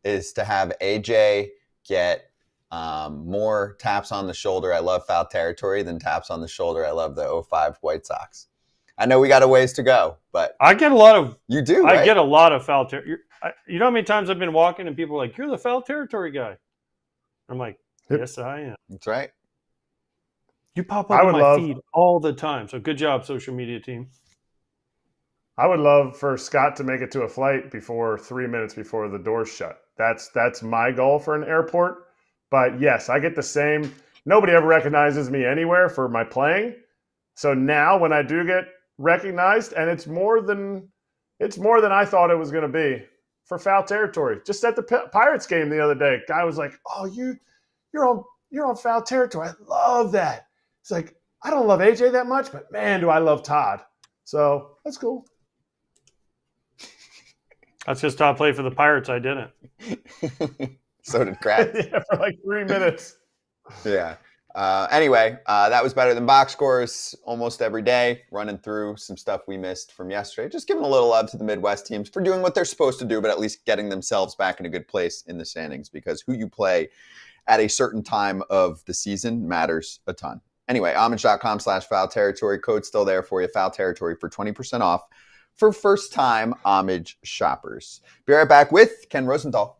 is to have AJ get more taps on the shoulder. I love foul territory than taps on the shoulder. I love the 05 White Sox. I know we got a ways to go, but I get a lot of you do. Right? I get a lot of foul territory. You know how many times I've been walking and people are like, "You're the foul territory guy." I'm like, "Yes, I am." That's right. You pop up on my feed all the time. So good job, social media team. I would love for Scott to make it to a flight before 3 minutes before the doors shut. That's my goal for an airport. But yes, I get the same. Nobody ever recognizes me anywhere for my playing. So now when I do get recognized, and it's more than I thought it was going to be for foul territory. Just at the Pirates game the other day, guy was like, "Oh, you're on foul territory. I love that." It's like, I don't love AJ that much, but man, do I love Todd. So that's cool. That's because Todd played for the Pirates. I didn't. So did Kratz. Yeah, for like 3 minutes. Yeah. Anyway, that was better than box scores almost every day, running through some stuff we missed from yesterday. Just giving a little love to the Midwest teams for doing what they're supposed to do, but at least getting themselves back in a good place in the standings, because who you play at a certain time of the season matters a ton. Anyway, homage.com/foul territory. Code still there for you. Foul territory for 20% off for first-time Homage shoppers. Be right back with Ken Rosenthal.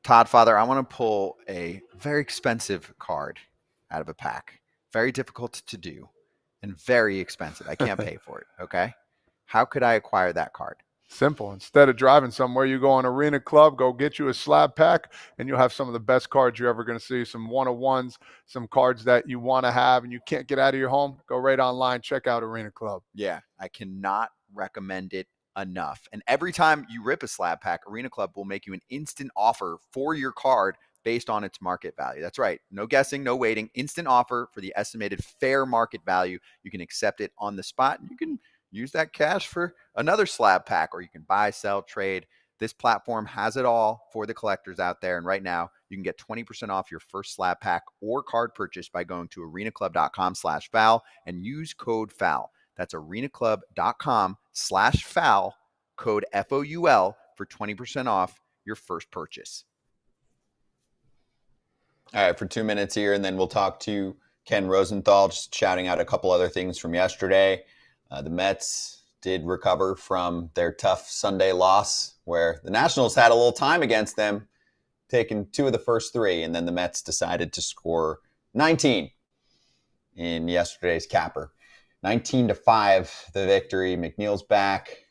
Todd, Father, I want to pull a very expensive card out of a pack. Very difficult to do and very expensive. I can't pay for it, okay? How could I acquire that card? Simple. Instead of driving somewhere, you go on Arena Club, go get you a slab pack, and you'll have some of the best cards you're ever going to see. Some one-of-ones, some cards that you want to have and you can't get out of your home. Go right online, check out Arena Club. Yeah, I cannot recommend it enough. And every time you rip a slab pack, Arena Club will make you an instant offer for your card based on its market value. That's right. No guessing, no waiting. Instant offer for the estimated fair market value. You can accept it on the spot. You can use that cash for another slab pack, or you can buy, sell, trade. This platform has it all for the collectors out there. And right now, you can get 20% off your first slab pack or card purchase by going to arenaclub.com/foul and use code FOUL. That's arenaclub.com/foul, code FOUL for 20% off your first purchase. All right, for 2 minutes here, and then we'll talk to Ken Rosenthal, just shouting out a couple other things from yesterday. The Mets did recover from their tough Sunday loss, where the Nationals had a little time against them, taking 2 of the first 3, and then the Mets decided to score 19 in yesterday's capper. 19-5, the victory. McNeil's back.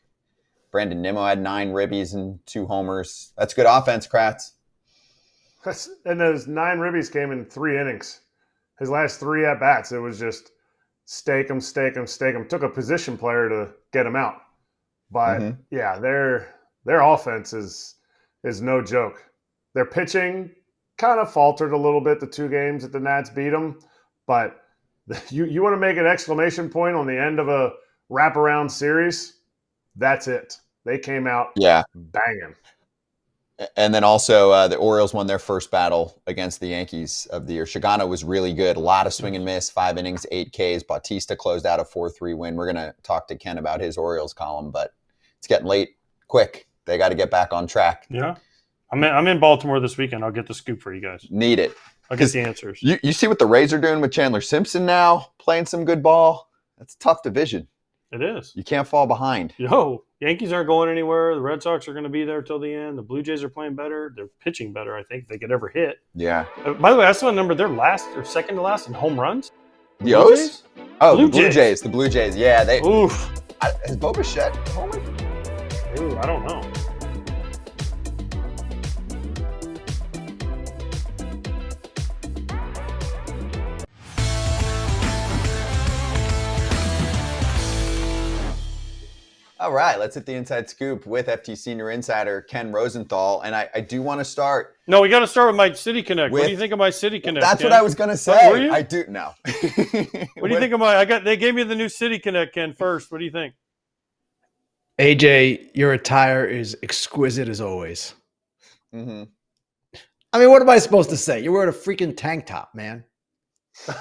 Brandon Nimmo had 9 ribbies and 2 homers. That's good offense, Kratz. And those 9 ribbies came in 3 innings. His last 3 at-bats, it was just stake him, stake him, stake him. Took a position player to get him out. But, yeah, their offense is no joke. Their pitching kind of faltered a little bit the 2 games that the Nats beat them. But you want to make an exclamation point on the end of a wraparound series? That's it. They came out banging. And then also the Orioles won their first battle against the Yankees of the year. Shigano was really good. A lot of swing and miss, 5 innings, 8 Ks. Bautista closed out a 4-3 win. We're going to talk to Ken about his Orioles column, but it's getting late quick. They got to get back on track. Yeah. I'm in Baltimore this weekend. I'll get the scoop for you guys. Need it. I'll get the answers. You see what the Rays are doing with Chandler Simpson now, playing some good ball. That's a tough division. It is. You can't fall behind. Yankees aren't going anywhere. The Red Sox are going to be there till the end. The Blue Jays are playing better. They're pitching better, I think, if they could ever hit. Yeah. By the way, I saw a number. They're last or second to last in home runs. The O's? Oh, Blue the Blue Jays. Jays. The Blue Jays. Yeah. Oof. Has Bo Bichette homered? Ooh, I don't know. All right, let's hit the inside scoop with FT Senior Insider Ken Rosenthal. And I do want to start. No, we got to start with my City Connect. What do you think of my City Connect? That's Ken? what I was going to say. Were you? I do. No. What do you think of my? They gave me the new City Connect, Ken. First, what do you think? AJ, your attire is exquisite as always. Mm-hmm. I mean, what am I supposed to say? You're wearing a freaking tank top, man.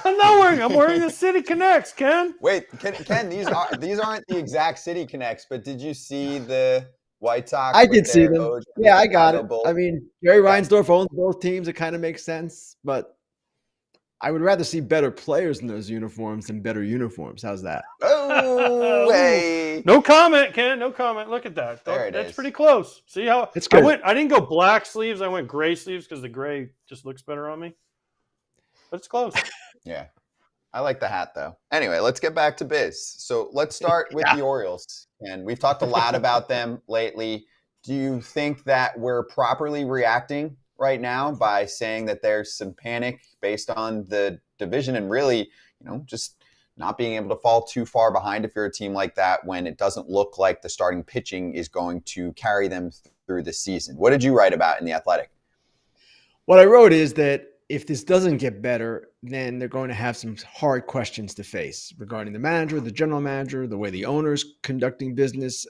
I'm not wearing. I'm wearing the City Connects, Ken. Wait, Ken, these aren't the exact City Connects, but did you see the White Sox? I did see them. Yeah, I got it. Bull? I mean, Jerry Reinsdorf owns both teams. It kind of makes sense, but I would rather see better players in those uniforms than better uniforms. How's that? Oh, hey. No comment, Ken. No comment. Look at that. That's pretty close. See how it's good. I didn't go black sleeves. I went gray sleeves because the gray just looks better on me. But it's close. Yeah. I like the hat, though. Anyway, let's get back to biz. So let's start with the Orioles. And we've talked a lot about them lately. Do you think that we're properly reacting right now by saying that there's some panic based on the division and really, just not being able to fall too far behind if you're a team like that when it doesn't look like the starting pitching is going to carry them through the season? What did you write about in The Athletic? What I wrote is that if this doesn't get better, then they're going to have some hard questions to face regarding the manager, the general manager, the way the owner's conducting business.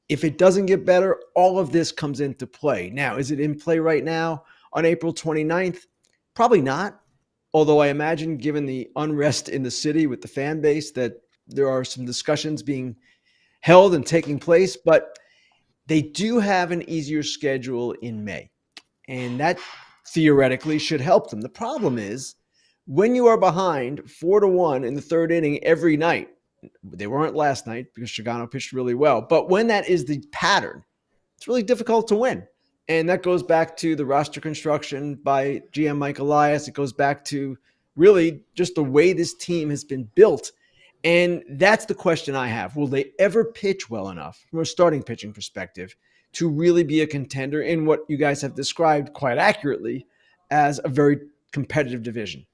If it doesn't get better, all of this comes into play. Now, is it in play right now on April 29th? Probably not. Although I imagine, given the unrest in the city with the fan base, that there are some discussions being held and taking place, but they do have an easier schedule in May. And that theoretically should help them. The problem is when you are behind 4-1 in the third inning every night, they weren't last night because Shigano pitched really well, but when that is the pattern, it's really difficult to win. And that goes back to the roster construction by GM Mike Elias. It goes back to really just the way this team has been built. And that's the question I have. Will they ever pitch well enough from a starting pitching perspective to really be a contender in what you guys have described quite accurately as a very competitive division?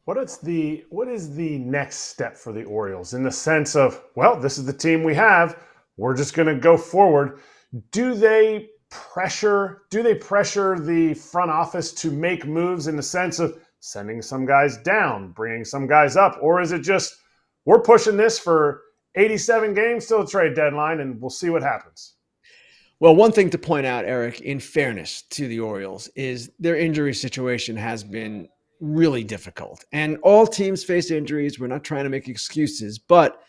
What is the next step for the Orioles in the sense of, well, this is the team we have. We're just going to go forward. Do they pressure the front office to make moves in the sense of sending some guys down, bringing some guys up? Or is it just, we're pushing this for 87 games till the trade deadline and we'll see what happens? Well, one thing to point out, Erik, in fairness to the Orioles, is their injury situation has been really difficult. And all teams face injuries. We're not trying to make excuses, but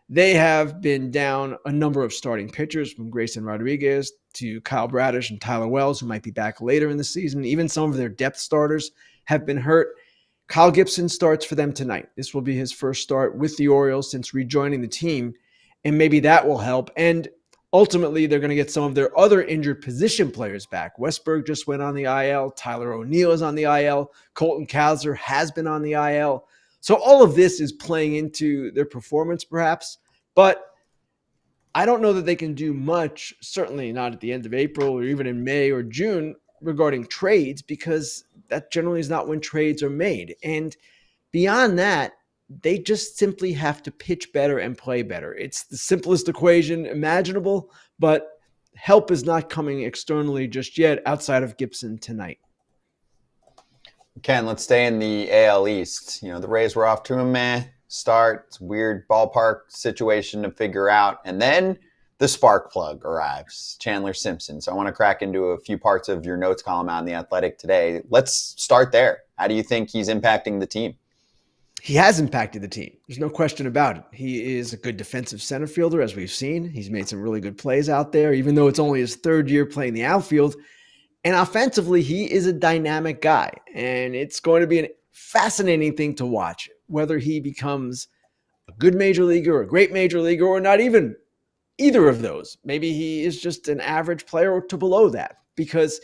they have been down a number of starting pitchers, from Grayson Rodriguez to Kyle Bradish and Tyler Wells, who might be back later in the season. Even some of their depth starters have been hurt. Kyle Gibson starts for them tonight. This will be his first start with the Orioles since rejoining the team, and maybe that will help. And ultimately, they're going to get some of their other injured position players back. Westberg just went on the IL. Tyler O'Neill is on the IL. Colton Cowser has been on the IL. So all of this is playing into their performance, perhaps. But I don't know that they can do much, certainly not at the end of April or even in May or June, regarding trades, because that generally is not when trades are made. And beyond that, they just simply have to pitch better and play better. It's the simplest equation imaginable, but help is not coming externally just yet outside of Gibson tonight. Ken, let's stay in the AL East. You know, the Rays were off to a meh start. It's a weird ballpark situation to figure out. And then the spark plug arrives, Chandler Simpson. So I want to crack into a few parts of your notes column out in The Athletic today. Let's start there. How do you think he's impacting the team? He has impacted the team. There's no question about it. He is a good defensive center fielder, as we've seen. He's made some really good plays out there, even though it's only his third year playing the outfield. And offensively, he is a dynamic guy. And it's going to be a fascinating thing to watch, whether he becomes a good major leaguer, a great major leaguer, or not even either of those. Maybe he is just an average player or to below that, because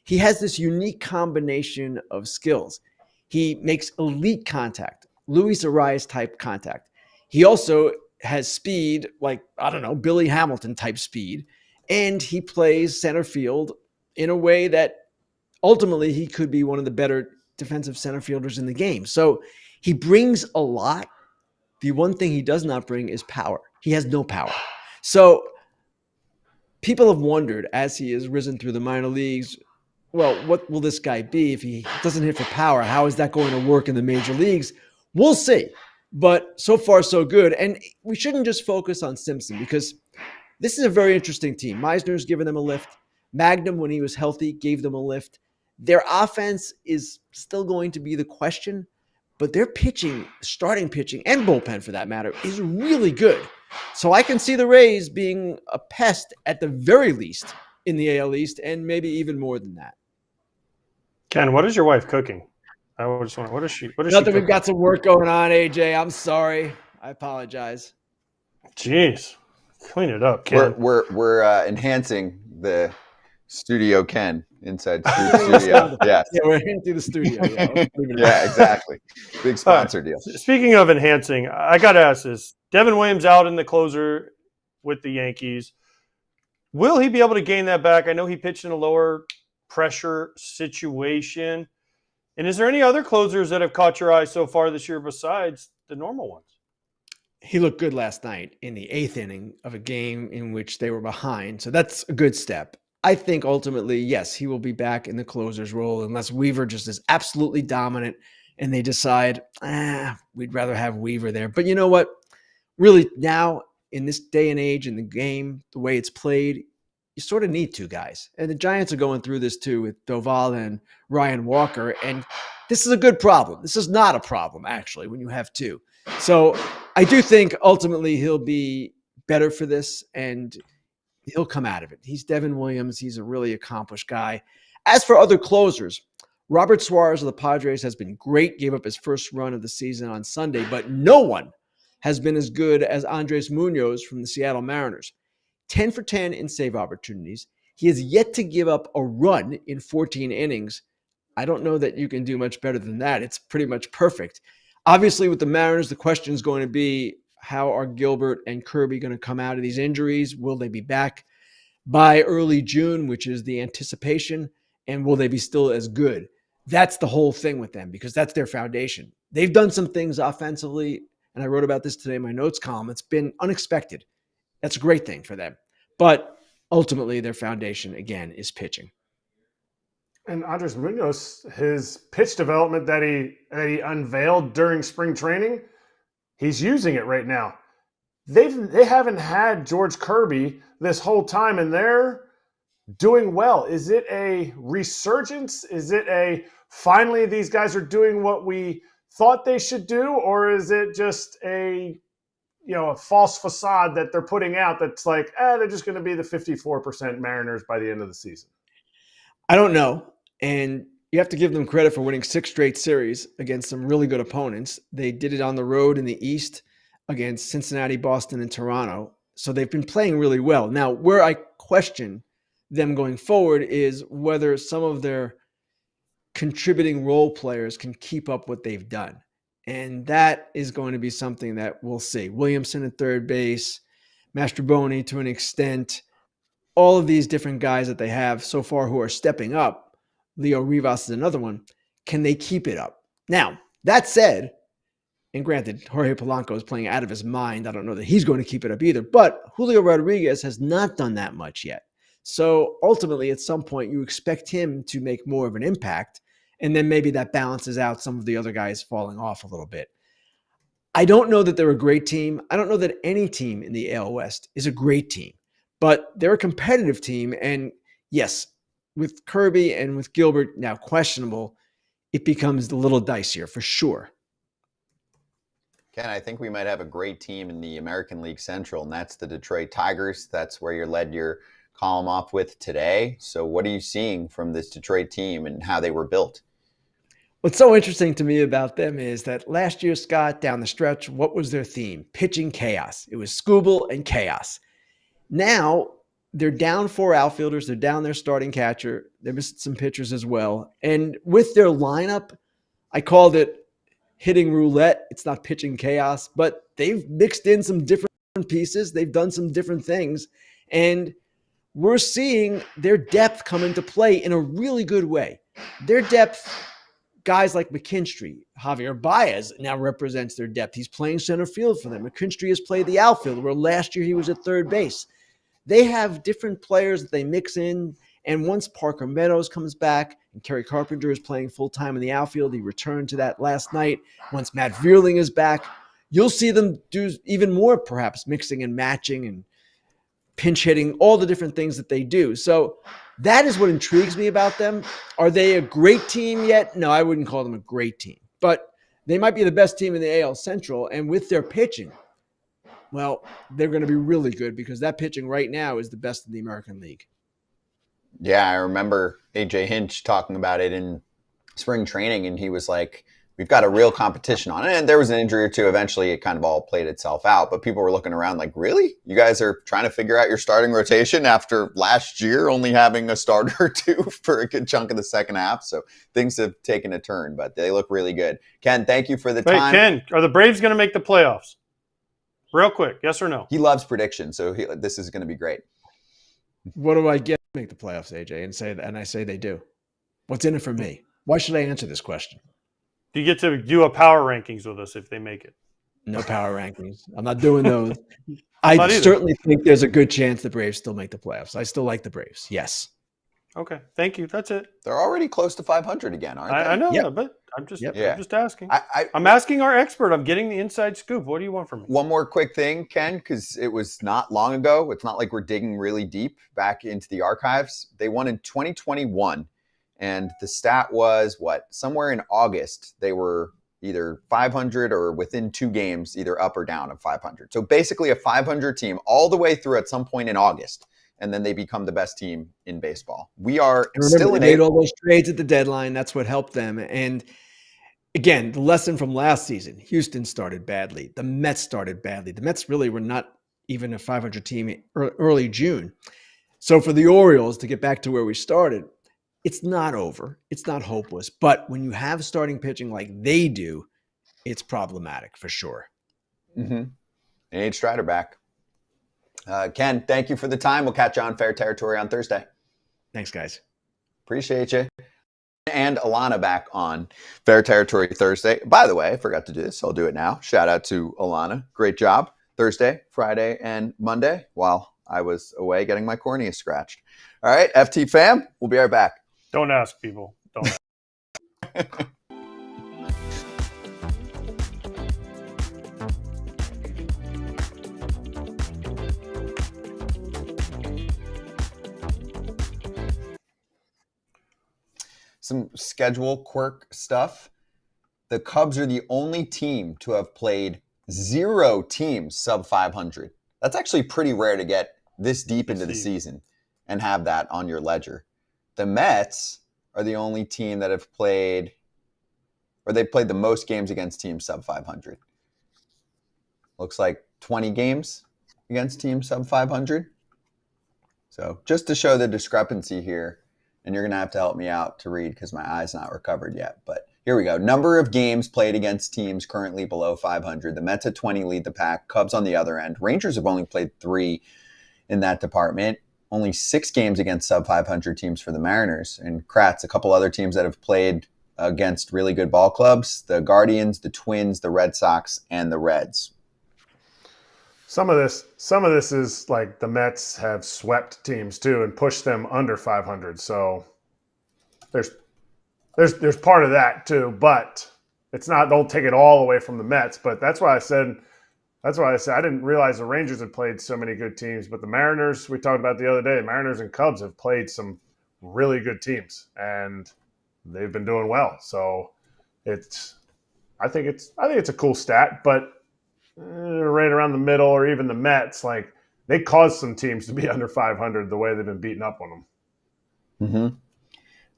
he has this unique combination of skills. He makes elite contact, Luis Arias type contact. He also has speed, like, I don't know, Billy Hamilton type speed. And he plays center field in a way that ultimately he could be one of the better defensive center fielders in the game. So he brings a lot. The one thing he does not bring is power. He has no power. So people have wondered, as he has risen through the minor leagues, well, what will this guy be if he doesn't hit for power? How is that going to work in the major leagues? We'll see. But so far, so good. And we shouldn't just focus on Simpson, because this is a very interesting team. Meisner's given them a lift. Magnum, when he was healthy, gave them a lift. Their offense is still going to be the question, but their pitching, starting pitching, and bullpen for that matter, is really good. So I can see the Rays being a pest at the very least in the AL East, and maybe even more than that. Ken, what is your wife cooking? I just want. What is she? What is Not she that we've cooking? got some work going on, AJ. I'm sorry. I apologize. Jeez, clean it up, Ken. We're enhancing the studio Ken inside studio. Yeah. Yeah, we're into the studio. Yeah, Yeah, exactly. Big sponsor deal. Speaking of enhancing, I got to ask this. Devin Williams out in the closer with the Yankees. Will he be able to gain that back? I know he pitched in a lower pressure situation. And is there any other closers that have caught your eye so far this year besides the normal ones? He looked good last night in the eighth inning of a game in which they were behind. So that's a good step. I think ultimately, yes, he will be back in the closer's role unless Weaver just is absolutely dominant and they decide, we'd rather have Weaver there. But you know what? Really, now in this day and age in the game, the way it's played, you you sort of need two guys. And the Giants are going through this too with Doval and Ryan Walker. And this is a good problem. This is not a problem, actually, when you have two. So I do think ultimately he'll be better for this and he'll come out of it. He's Devin Williams. He's a really accomplished guy. As for other closers, Robert Suarez of the Padres has been great, gave up his first run of the season on Sunday, but no one has been as good as Andres Munoz from the Seattle Mariners. 10 for 10 in save opportunities. He has yet to give up a run in 14 innings. I don't know that you can do much better than that. It's pretty much perfect. Obviously, with the Mariners, the question is going to be, how are Gilbert and Kirby going to come out of these injuries? Will they be back by early June, which is the anticipation? And will they be still as good? That's the whole thing with them because that's their foundation. They've done some things offensively, and I wrote about this today in my notes column. It's been unexpected. That's a great thing for them. But ultimately, their foundation, again, is pitching. And Andres Munoz, his pitch development that he unveiled during spring training, he's using it right now. They haven't had George Kirby this whole time, and they're doing well. Is it a resurgence? Is it a finally these guys are doing what we thought they should do, or is it just a false facade that they're putting out that's like, they're just going to be the 54% Mariners by the end of the season? I don't know. And you have to give them credit for winning 6 straight series against some really good opponents. They did it on the road in the East against Cincinnati, Boston, and Toronto. So they've been playing really well. Now, where I question them going forward is whether some of their contributing role players can keep up what they've done. And that is going to be something that we'll see. Williamson at third base, Mastroboni to an extent, all of these different guys that they have so far who are stepping up. Leo Rivas is another one. Can they keep it up? Now, that said, and granted, Jorge Polanco is playing out of his mind. I don't know that he's going to keep it up either, but Julio Rodriguez has not done that much yet. So ultimately, at some point, you expect him to make more of an impact, and then maybe that balances out some of the other guys falling off a little bit. I don't know that they're a great team. I don't know that any team in the AL West is a great team, but they're a competitive team. And yes, with Kirby and with Gilbert now questionable, it becomes a little dicier for sure. Ken, I think we might have a great team in the American League Central, and that's the Detroit Tigers. That's where you led your column off with today. So what are you seeing from this Detroit team and how they were built? What's so interesting to me about them is that last year, Scott, down the stretch, what was their theme? Pitching chaos. It was Skubal and chaos. Now they're down 4 outfielders. They're down their starting catcher. They're missing some pitchers as well. And with their lineup, I called it hitting roulette. It's not pitching chaos, but they've mixed in some different pieces. They've done some different things. And we're seeing their depth come into play in a really good way. Their depth, guys like McKinstry, Javier Baez now represents their depth. He's playing center field for them. McKinstry has played the outfield, where last year he was at third base. They have different players that they mix in. And once Parker Meadows comes back and Kerry Carpenter is playing full-time in the outfield, he returned to that last night. Once Matt Vierling is back, you'll see them do even more, perhaps mixing and matching and pinch hitting, all the different things that they do. So that is what intrigues me about them. Are they a great team yet? No, I wouldn't call them a great team, but they might be the best team in the AL Central. And with their pitching, well, they're going to be really good because that pitching right now is the best in the American League. Yeah, I remember AJ Hinch talking about it in spring training, and he was like, we've got a real competition on it. And there was an injury or two. Eventually, it kind of all played itself out. But people were looking around like, really? You guys are trying to figure out your starting rotation after last year only having a starter or two for a good chunk of the second half. So things have taken a turn, but they look really good. Ken, thank you for the time. Ken, are the Braves going to make the playoffs? Real quick, yes or no? He loves predictions, so this is going to be great. What do I get to make the playoffs, AJ? And I say they do. What's in it for me? Why should I answer this question? Do you get to do a power rankings with us if they make it? No power rankings. I'm not doing those. I certainly think there's a good chance the Braves still make the playoffs. I still like the Braves. Yes. Okay, thank you. That's it. They're already close to 500 again, aren't they? I know, Yep. but I'm just Yep. Yeah. I'm just asking. I I'm asking our expert. I'm getting the inside scoop. What do you want from me? One more quick thing, Ken, because it was not long ago. It's not like we're digging really deep back into the archives. They won in 2021, and the stat was somewhere in August, they were either 500 or within 2 games, either up or down of 500. So basically a 500 team all the way through at some point in August, and then they become the best team in baseball. We are And remember, still they in made April. all those trades at the deadline. That's what helped them. And again, the lesson from last season, Houston started badly. The Mets started badly. The Mets really were not even a 500 team early June. So for the Orioles to get back to where we started, it's not over. It's not hopeless. But when you have starting pitching like they do, it's problematic for sure. Mm-hmm. Age Strider back. Ken, thank you for the time. We'll catch you on Fair Territory on Thursday. Thanks, guys. Appreciate you. And Alana back on Fair Territory Thursday. By the way, I forgot to do this, so I'll do it now. Shout out to Alana. Great job. Thursday, Friday, and Monday while I was away getting my cornea scratched. All right, FT fam, we'll be right back. Don't ask people. Don't ask. Some schedule quirk stuff. The Cubs are the only team to have played 0 teams sub 500. That's actually pretty rare to get this deep into the season and have that on your ledger. The Mets are the only team that have played, or they've played the most games against teams sub 500. Looks like 20 games against teams sub 500. So just to show the discrepancy here, and you're going to have to help me out to read because my eye's not recovered yet. But here we go. Number of games played against teams currently below 500. The Mets at 20 lead the pack. Cubs on the other end. Rangers have only played 3 in that department. Only 6 games against sub 500 teams for the Mariners. And Kratz, a couple other teams that have played against really good ball clubs. The Guardians, the Twins, the Red Sox, and the Reds. Some of this is like the Mets have swept teams too and pushed them under 500. So there's part of that too, but it's not. Don't take it all away from the Mets. But that's why I said I didn't realize the Rangers had played so many good teams. But the Mariners, we talked about the other day, Mariners and Cubs have played some really good teams and they've been doing well. So I think it's a cool stat, but right around the middle, or even the Mets, like they caused some teams to be under 500 the way they've been beating up on them. Mm-hmm.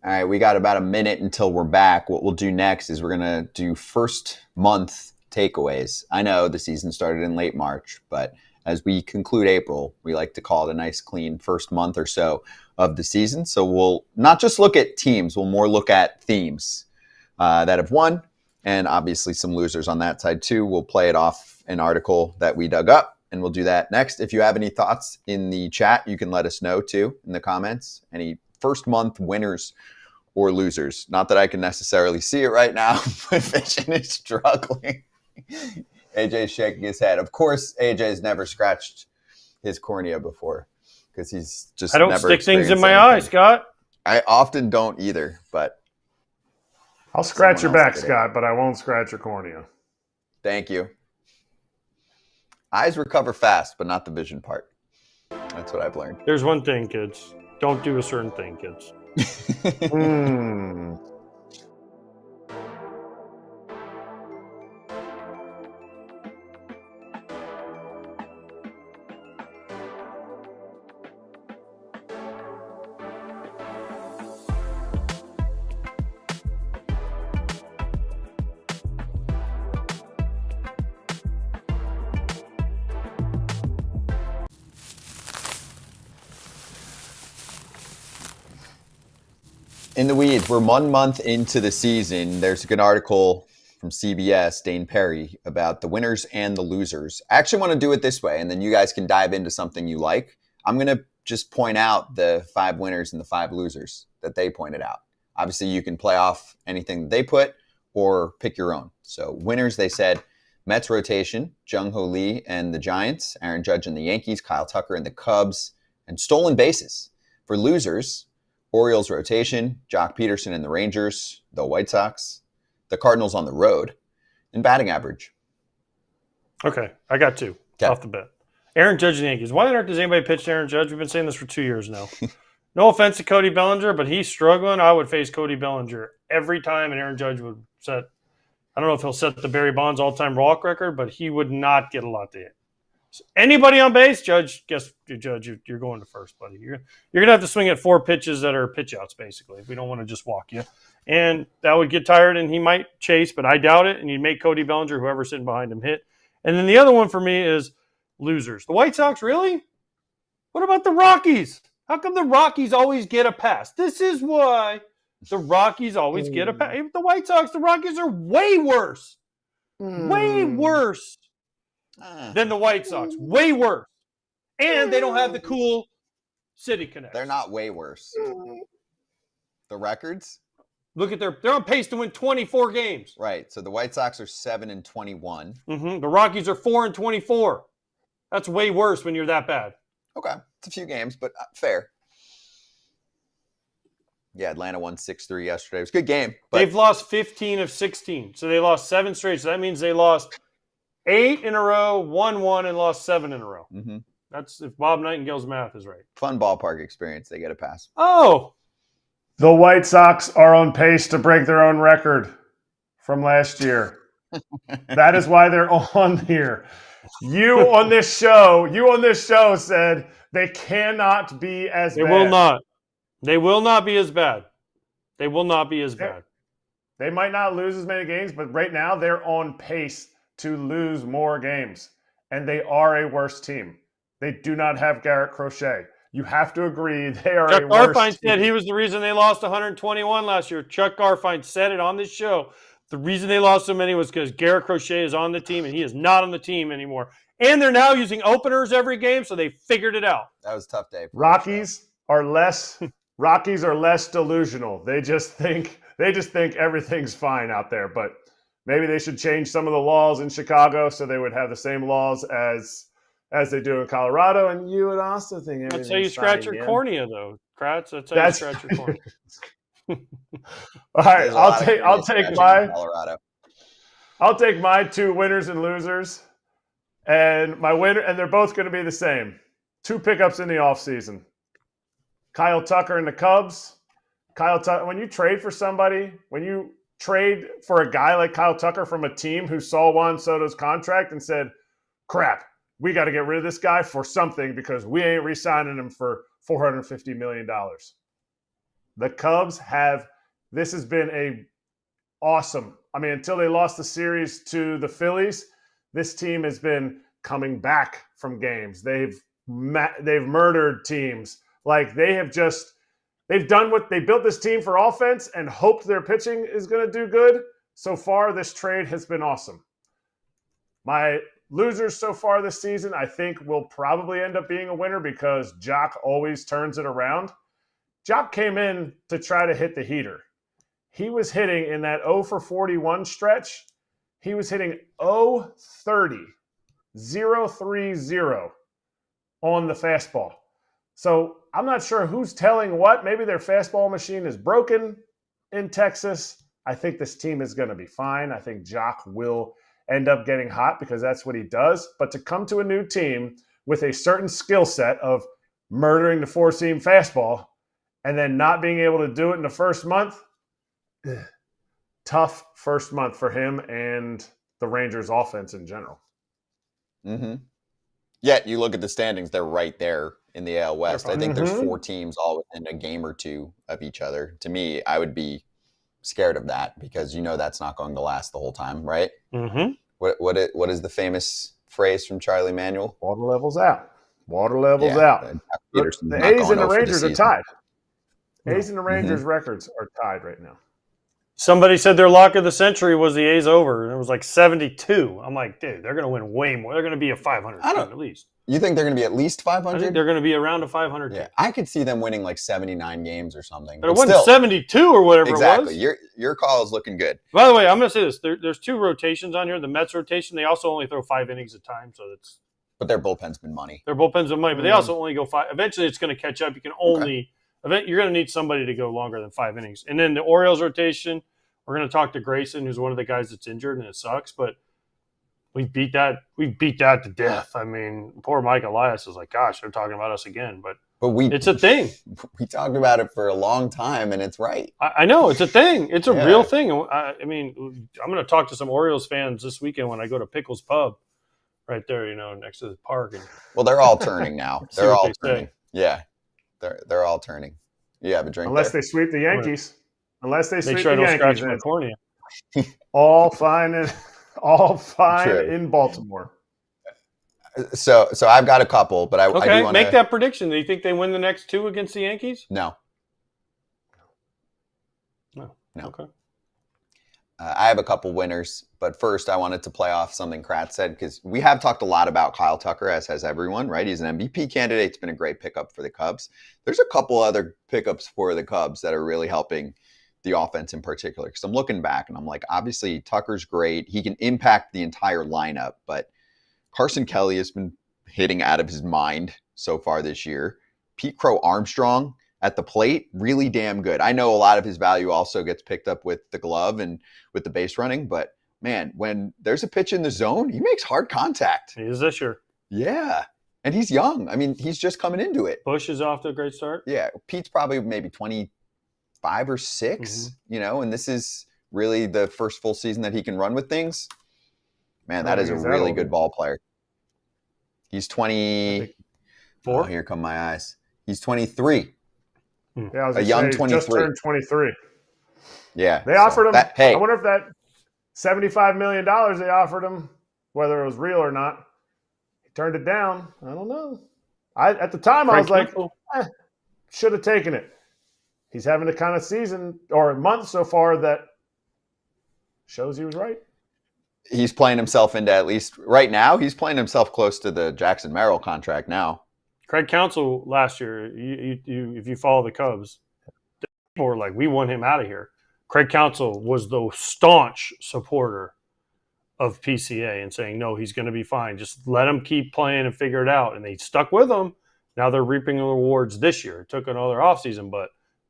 All right, we got about a minute until we're back. What we'll do next is we're going to do first month takeaways. I know the season started in late March, but as we conclude April, we like to call it a nice clean first month or so of the season. So we'll not just look at teams, we'll more look at themes that have won, and obviously some losers on that side too. We'll play it off an article that we dug up, and we'll do that next. If you have any thoughts in the chat, you can let us know too in the comments. Any first month winners or losers. Not that I can necessarily see it right now, but Vision is struggling. AJ's shaking his head. Of course, AJ's never scratched his cornea before because he's just I don't never stick things in experienced my anything. eye, Scott. I often don't either, but I'll scratch your someone else back, did it. Scott, but I won't scratch your cornea. Thank you. Eyes recover fast, but not the vision part. That's what I've learned. There's one thing, kids. Don't do a certain thing, kids. In the weeds, we're 1 month into the season. There's a good article from CBS, Dane Perry, about the winners and the losers. I actually want to do it this way, and then you guys can dive into something you like. I'm going to just point out the 5 winners and the 5 losers that they pointed out. Obviously, you can play off anything they put or pick your own. So winners, they said, Mets rotation, Jung-Ho Lee and the Giants, Aaron Judge and the Yankees, Kyle Tucker and the Cubs, and stolen bases. For losers, Orioles rotation, Jock Peterson and the Rangers, the White Sox, the Cardinals on the road, and batting average. Okay, I got two off the bat. Aaron Judge and the Yankees. Why on earth does anybody pitch to Aaron Judge? We've been saying this for 2 years now. No offense to Cody Bellinger, but he's struggling. I would face Cody Bellinger every time, and Aaron Judge would set – I don't know if he'll set the Barry Bonds all-time walk record, but he would not get a lot to hit. So anybody on base, Judge, you're going to first, buddy. You're going to have to swing at 4 pitches that are pitch-outs, basically, if we don't want to just walk you. And that would get tired, and he might chase, but I doubt it, and he'd make Cody Bellinger, whoever's sitting behind him, hit. And then the other one for me is losers. The White Sox, really? What about the Rockies? How come the Rockies always get a pass? This is why the Rockies always get a pass. The White Sox, the Rockies are way worse. Way worse than the White Sox. Way worse. And they don't have the cool city connection. They're not way worse. The records? Look at they're on pace to win 24 games. Right. So the White Sox are 7-21. The Rockies are 4-24. That's way worse when you're that bad. Okay. It's a few games, but fair. Yeah, Atlanta won 6-3 yesterday. It was a good game. But they've lost 15 of 16. So they lost 7 straight. So that means they lost 8 in a row, won 1, and lost 7 in a row. Mm-hmm. That's if Bob Nightingale's math is right. Fun ballpark experience. They get a pass. Oh. The White Sox are on pace to break their own record from last year. That is why they're on here. You on this show said they cannot be as bad. They will not. They will not be as bad. They will not be as bad. They might not lose as many games, but right now they're on pace to lose more games. And they are a worse team. They do not have Garrett Crochet. You have to agree they are Chuck a worse Garfien team. said he was the reason they lost 121 last year. Chuck Garfien said it on this show. The reason they lost so many was because Garrett Crochet is on the team, and he is not on the team anymore. And they're now using openers every game, so they figured it out. That was a tough day. Rockies are less delusional. They just think everything's fine out there. But maybe they should change some of the laws in Chicago so they would have the same laws as they do in Colorado. And you would also think that's how you scratch your cornea, though, Kratz. That's how you scratch your cornea. All right, I'll take my 2 winners and losers, and my winner, and they're both going to be the same. 2 pickups in the offseason. Kyle Tucker and the Cubs. Kyle Tucker, when you trade for somebody, when you trade for a guy like Kyle Tucker from a team who saw Juan Soto's contract and said, crap, we got to get rid of this guy for something because we ain't re-signing him for $450 million. The Cubs this has been awesome. I mean, until they lost the series to the Phillies, this team has been coming back from games. They've murdered teams. Like they've done what they built this team for offense and hoped their pitching is going to do good. So far, this trade has been awesome. My losers so far this season, I think, will probably end up being a winner because Jock always turns it around. Jock came in to try to hit the heater. He was hitting in that 0 for 41 stretch. He was hitting 0-30, 0-3-0 on the fastball. So I'm not sure who's telling what. Maybe their fastball machine is broken in Texas. I think this team is going to be fine. I think Jock will end up getting hot because that's what he does. But to come to a new team with a certain skill set of murdering the 4-seam fastball and then not being able to do it in the first month, tough first month for him and the Rangers offense in general. Mm-hmm. Yet you look at the standings, they're right there in the AL West. I think there's 4 teams all within a game or 2 of each other. To me, I would be scared of that because that's not going to last the whole time, right? Mm-hmm. What is the famous phrase from Charlie Manuel? Water levels out. Water levels out. The A's and the Rangers are tied. A's and the Rangers records are tied right now. Somebody said their lock of the century was the A's over, and it was like 72. I'm like, dude, they're going to win way more. They're going to be a 500 team at least. You think they're going to be at least 500? I think they're going to be around a 500 team. I could see them winning like 79 games or something. But it wasn't 72 or whatever it was. Exactly. Your call is looking good. By the way, I'm going to say this. There's 2 rotations on here. The Mets rotation, they also only throw 5 innings at a time, so it's. But their bullpen's been money. Their bullpen's been money, but they also only go 5. Eventually, it's going to catch up. You can only You're going to need somebody to go longer than 5 innings. And then the Orioles rotation, we're going to talk to Grayson, who's one of the guys that's injured, and it sucks, but we beat that to death. I mean, poor Mike Elias is like, gosh, they're talking about us again, but it's a thing. We talked about it for a long time, and it's right. I know it's a thing. It's a real thing. I mean, I'm going to talk to some Orioles fans this weekend when I go to Pickles Pub, right there, next to the park. And well, they're all turning now. They're all turning. Say. Yeah, they're all turning. You have a drink unless there? they sweep the Yankees. Unless they sweep Make sure the I don't Yankees, scratch my cornea. all fine True. in Baltimore. So I've got a couple, but I do want to make that prediction. Do you think they win the next 2 against the Yankees? No. No. Okay. I have a couple winners, but first I wanted to play off something Kratz said, because we have talked a lot about Kyle Tucker, as has everyone, right? He's an MVP candidate. It's been a great pickup for the Cubs. There's a couple other pickups for the Cubs that are really helping the offense in particular, because I'm looking back and I'm like, obviously Tucker's great. He can impact the entire lineup, but Carson Kelly has been hitting out of his mind so far this year. Pete Crow Armstrong at the plate, really damn good. I know a lot of his value also gets picked up with the glove and with the base running, but man, when there's a pitch in the zone, he makes hard contact. He is this year. Yeah. And he's young. I mean, he's just coming into it. Bush is off to a great start. Yeah. Pete's probably maybe 25 or 6, and this is really the first full season that he can run with things. Man, that is a really good ball player. He's 24. Oh, here come my eyes. He's 23. Yeah, I was a young 23. Just turned 23. Yeah. They offered him. Hey. I wonder if that $75 million they offered him, whether it was real or not, he turned it down. I don't know. At the time, I was like, should have taken it. He's having a kind of season or month so far that shows he was right. He's playing himself into, at least right now, he's playing himself close to the Jackson Merrill contract now. Craig Counsell last year, if you follow the Cubs, people were like, we want him out of here. Craig Counsell was the staunch supporter of PCA and saying, no, he's going to be fine. Just let him keep playing and figure it out. And they stuck with him. Now they're reaping the rewards this year. It took another offseason, but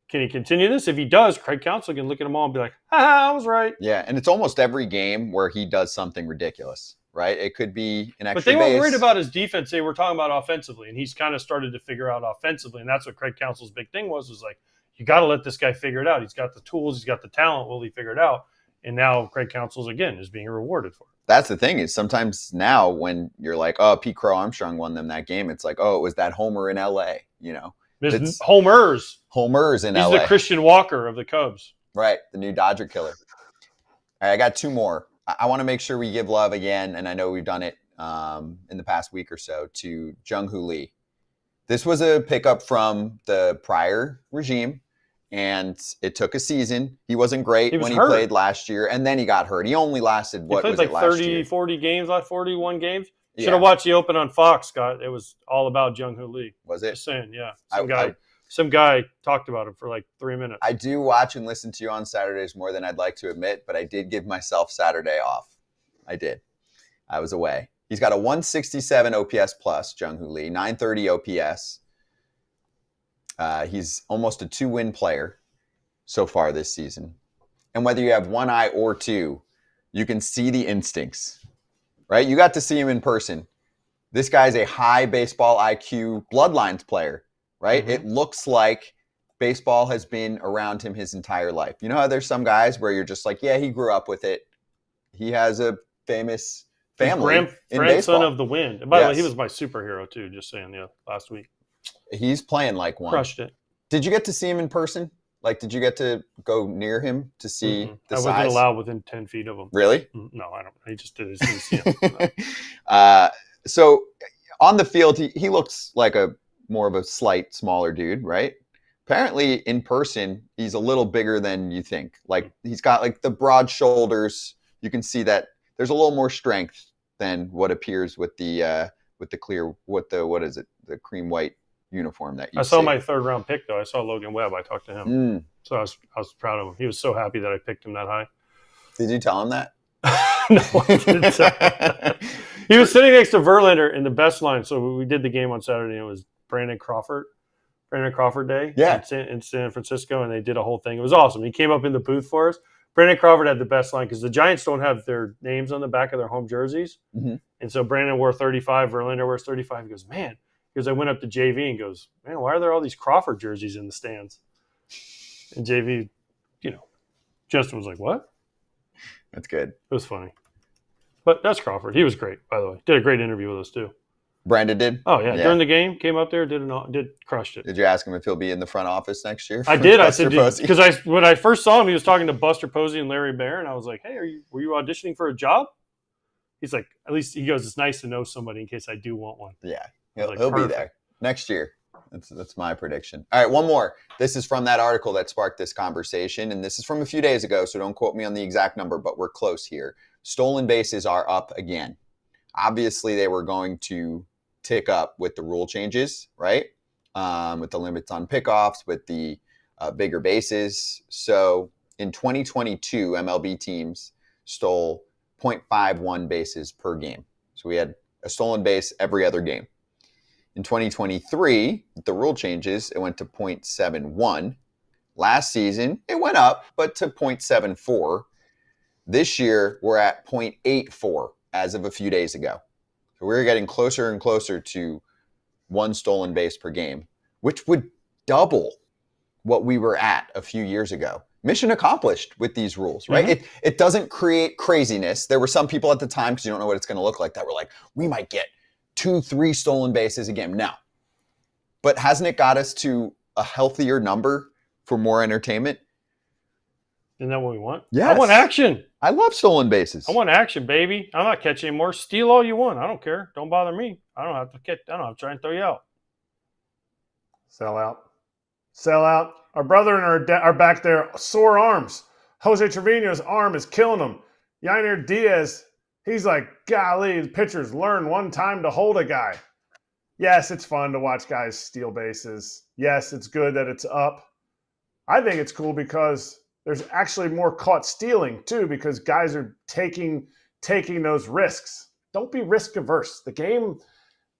can he continue this? If he does, Craig Counsell can look at them all and be like, I was right. Yeah, and it's almost every game where he does something ridiculous, right? It could be an extra But they base. weren't worried about his defense. They were talking about offensively, and he's kind of started to figure out offensively, and that's what Craig Counsell's big thing was like, you got to let this guy figure it out. He's got the tools. He's got the talent. Will he figure it out? And now Craig Counsell's, again, is being rewarded for it. That's the thing, is sometimes now when you're like, oh, Pete Crow Armstrong won them that game, it's like, oh, it was that homer in L.A., It's homers in He's LA. the Christian Walker of the Cubs. Right, the new Dodger killer. All right, I got 2 more. I want to make sure we give love again, and I know we've done it in the past week or so, to Jung-Hoo Lee. This was a pickup from the prior regime, and it took a season. He wasn't great when he played last year, and then he got hurt. He only lasted, he played like 30, 40 games, like 41 games. Should have watched the Open on Fox, Scott. It was all about Jung-Hoo Lee. Was it? Just saying, yeah. Some guy talked about him for like 3 minutes. I do watch and listen to you on Saturdays more than I'd like to admit, but I did give myself Saturday off. I did. I was away. He's got a 167 OPS plus, Jung-Hoo Lee, 930 OPS. He's almost a 2-win player so far this season. And whether you have one eye or two, you can see the instincts, right? You got to see him in person. This guy's a high baseball IQ bloodlines player, right? It looks like baseball has been around him his entire life. You know how there's some guys where you're just like, yeah, he grew up with it. He has a famous family in grandson baseball. of the wind. And by the way, he was my superhero too, just saying, last week. He's playing like one. Crushed it. Did you get to see him in person? Like, did you get to go near him to see the size? I wasn't allowed within 10 feet of him. Really? No, I don't. He just did his DCM. So on the field, he looks like more of a slight, smaller dude, right? Apparently, in person, he's a little bigger than you think. Like, he's got like the broad shoulders. You can see that there's a little more strength than what appears with the clear, what is it? The cream white uniform that you I saw my 3rd round pick though. I saw Logan Webb. I talked to him. So I was proud of him. He was so happy that I picked him that high. Did you tell him that? No, I didn't tell him. He was sitting next to Verlander in the best line. So we did the game on Saturday, and it was Brandon Crawford Brandon Crawford Day Yeah. in San Francisco, and they did a whole thing. It was awesome. He came up in the booth for us. Brandon Crawford had the best line because the Giants don't have their names on the back of their home jerseys. Mm-hmm. And so Brandon wore 35, Verlander wears 35. He goes, man, because I went up to JV and goes, man, why are there all these Crawford jerseys in the stands? And JV, Justin was like, what? That's good. It was funny. But that's Crawford. He was great, by the way. Did a great interview with us, too. Brandon did? Oh, yeah. During the game, came up there, crushed it. Did you ask him if he'll be in the front office next year? I did. I Buster said, Posey? because when I first saw him, he was talking to Buster Posey and Larry Baer, and I was like, hey, were you auditioning for a job? He's like, at least, he goes, it's nice to know somebody in case I do want one. Yeah. Like, He'll be there next year. That's my prediction. All right, one more. This is from that article that sparked this conversation, and this is from a few days ago, so don't quote me on the exact number, but we're close here. Stolen bases are up again. Obviously, they were going to tick up with the rule changes, right? With the limits on pickoffs, with the bigger bases. So in 2022, MLB teams stole 0.51 bases per game. So we had a stolen base every other game. In 2023, with the rule changes, it went to 0.71. Last season, it went up, but to 0.74. This year, we're at 0.84 as of a few days ago. So we're getting closer and closer to one stolen base per game, which would double what we were at a few years ago. Mission accomplished with these rules, right? Mm-hmm. It doesn't create craziness. There were some people at the time, because you don't know what it's going to look like, that were like, we might get 2-3 stolen bases a game. No. But hasn't it got us to a healthier number for more entertainment? Isn't that what we want? Yes. I want action. I love stolen bases. I want action, baby. I'm not catching anymore. Steal all you want. I don't care. Don't bother me. I don't have to try and throw you out. Sell out. Sell out. Our brother and are back there, sore arms. Jose Trevino's arm is killing him. Yainer Diaz, he's like, golly, the pitchers learn one time to hold a guy. Yes, it's fun to watch guys steal bases. Yes, it's good that it's up. I think it's cool because there's actually more caught stealing too, because guys are taking those risks. Don't be risk averse. The game,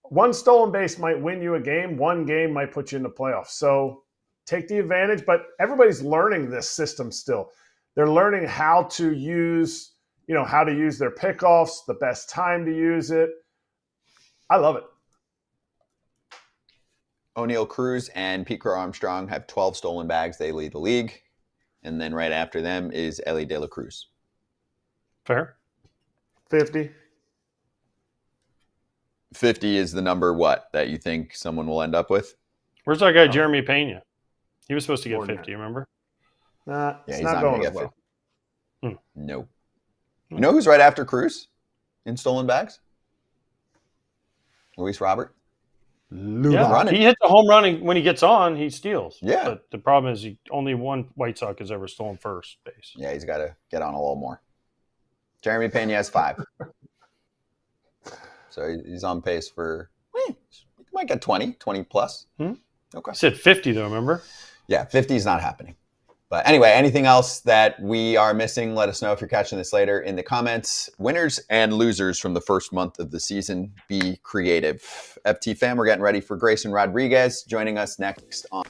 one stolen base might win you a game. One game might put you in the playoffs. So take the advantage, but everybody's learning this system still. They're learning how to use, how to use their pickoffs, the best time to use it. I love it. O'Neal Cruz and Pete Crow Armstrong have 12 stolen bags. They lead the league. And then right after them is Ellie De La Cruz. Fair. 50. 50 is the number, that you think someone will end up with? Where's that guy, Jeremy Pena? He was supposed to get More than 50, remember? Nah, Yeah, it's he's not not going gonna as get well. 50. No. You know who's right after Cruz in stolen bags? Luis Robert. Yeah, running. he hits a home run, and when he gets on, he steals. Yeah. But the problem is only one White Sox has ever stolen first base. Yeah, he's got to get on a little more. Jeremy Pena has 5. So he's on pace for, he might get 20 plus. Hmm? Okay. I said 50, though, remember? Yeah, 50 is not happening. But anyway, anything else that we are missing, let us know if you're catching this later in the comments. Winners and losers from the first month of the season. Be creative. FT fam, we're getting ready for Grayson Rodriguez joining us next on.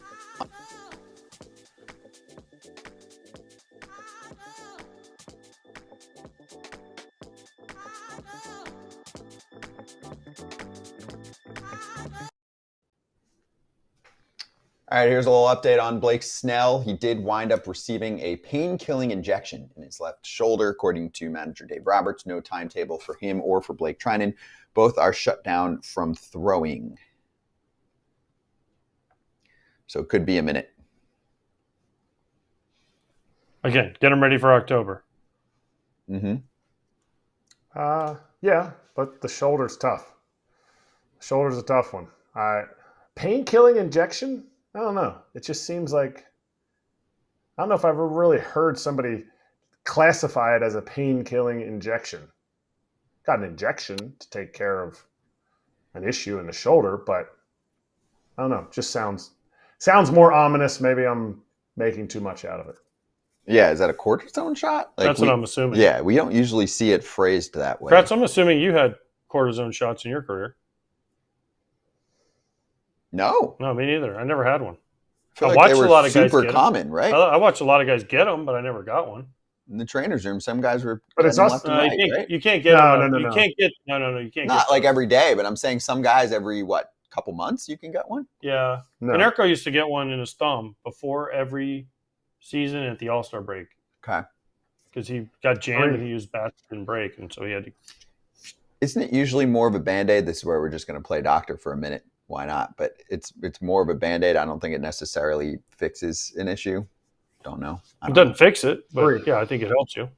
All right, here's a little update on Blake Snell. He did wind up receiving a pain-killing injection in his left shoulder, according to manager Dave Roberts. No timetable for him or for Blake Trinan. Both are shut down from throwing. So it could be a minute. Again, get him ready for October. Mm-hmm. Yeah, but the shoulder's tough. The shoulder's a tough one. Pain-killing injection? I don't know. It just seems like, I don't know if I've ever really heard somebody classify it as a pain-killing injection. Got an injection to take care of an issue in the shoulder, but I don't know. Just sounds more ominous. Maybe I'm making too much out of it. Yeah, is that a cortisone shot? That's what I'm assuming. Yeah, we don't usually see it phrased that way. Kratz, I'm assuming you had cortisone shots in your career. No. No, me neither. I never had one. I feel I like watched they were a lot of guys super get 'em. common, right? I watched a lot of guys get them, but I never got one. In the trainer's room, some guys were But it's getting us- left and right, right? You can't get No, them. no, You no. can't get no. You can't Not get like those. every day, but I'm saying some guys every, couple months you can get one? Yeah. No. And Erko used to get one in his thumb before every season at the All-Star break Okay. because he got jammed and he used bats and break, and so he had to. Isn't it usually more of a Band-Aid? This is where we're just going to play doctor for a minute. Why not? But it's more of a Band-Aid. I don't think it necessarily fixes an issue. Don't know. It doesn't fix it, but Three. yeah, I think it helps you.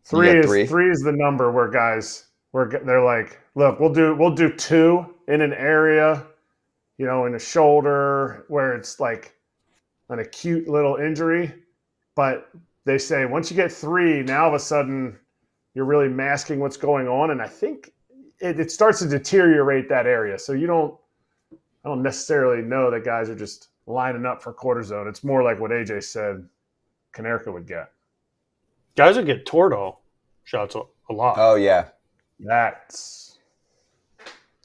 Three You is got three is the number where guys they're like, look, we'll do 2 in an area, in a shoulder where it's like an acute little injury, but they say once you get 3, now all of a sudden you're really masking what's going on, and I think it starts to deteriorate that area. So I don't necessarily know that guys are just lining up for cortisone. It's more like what AJ said Canerca would get. Guys that get Toradol shots a lot. Oh, yeah. That's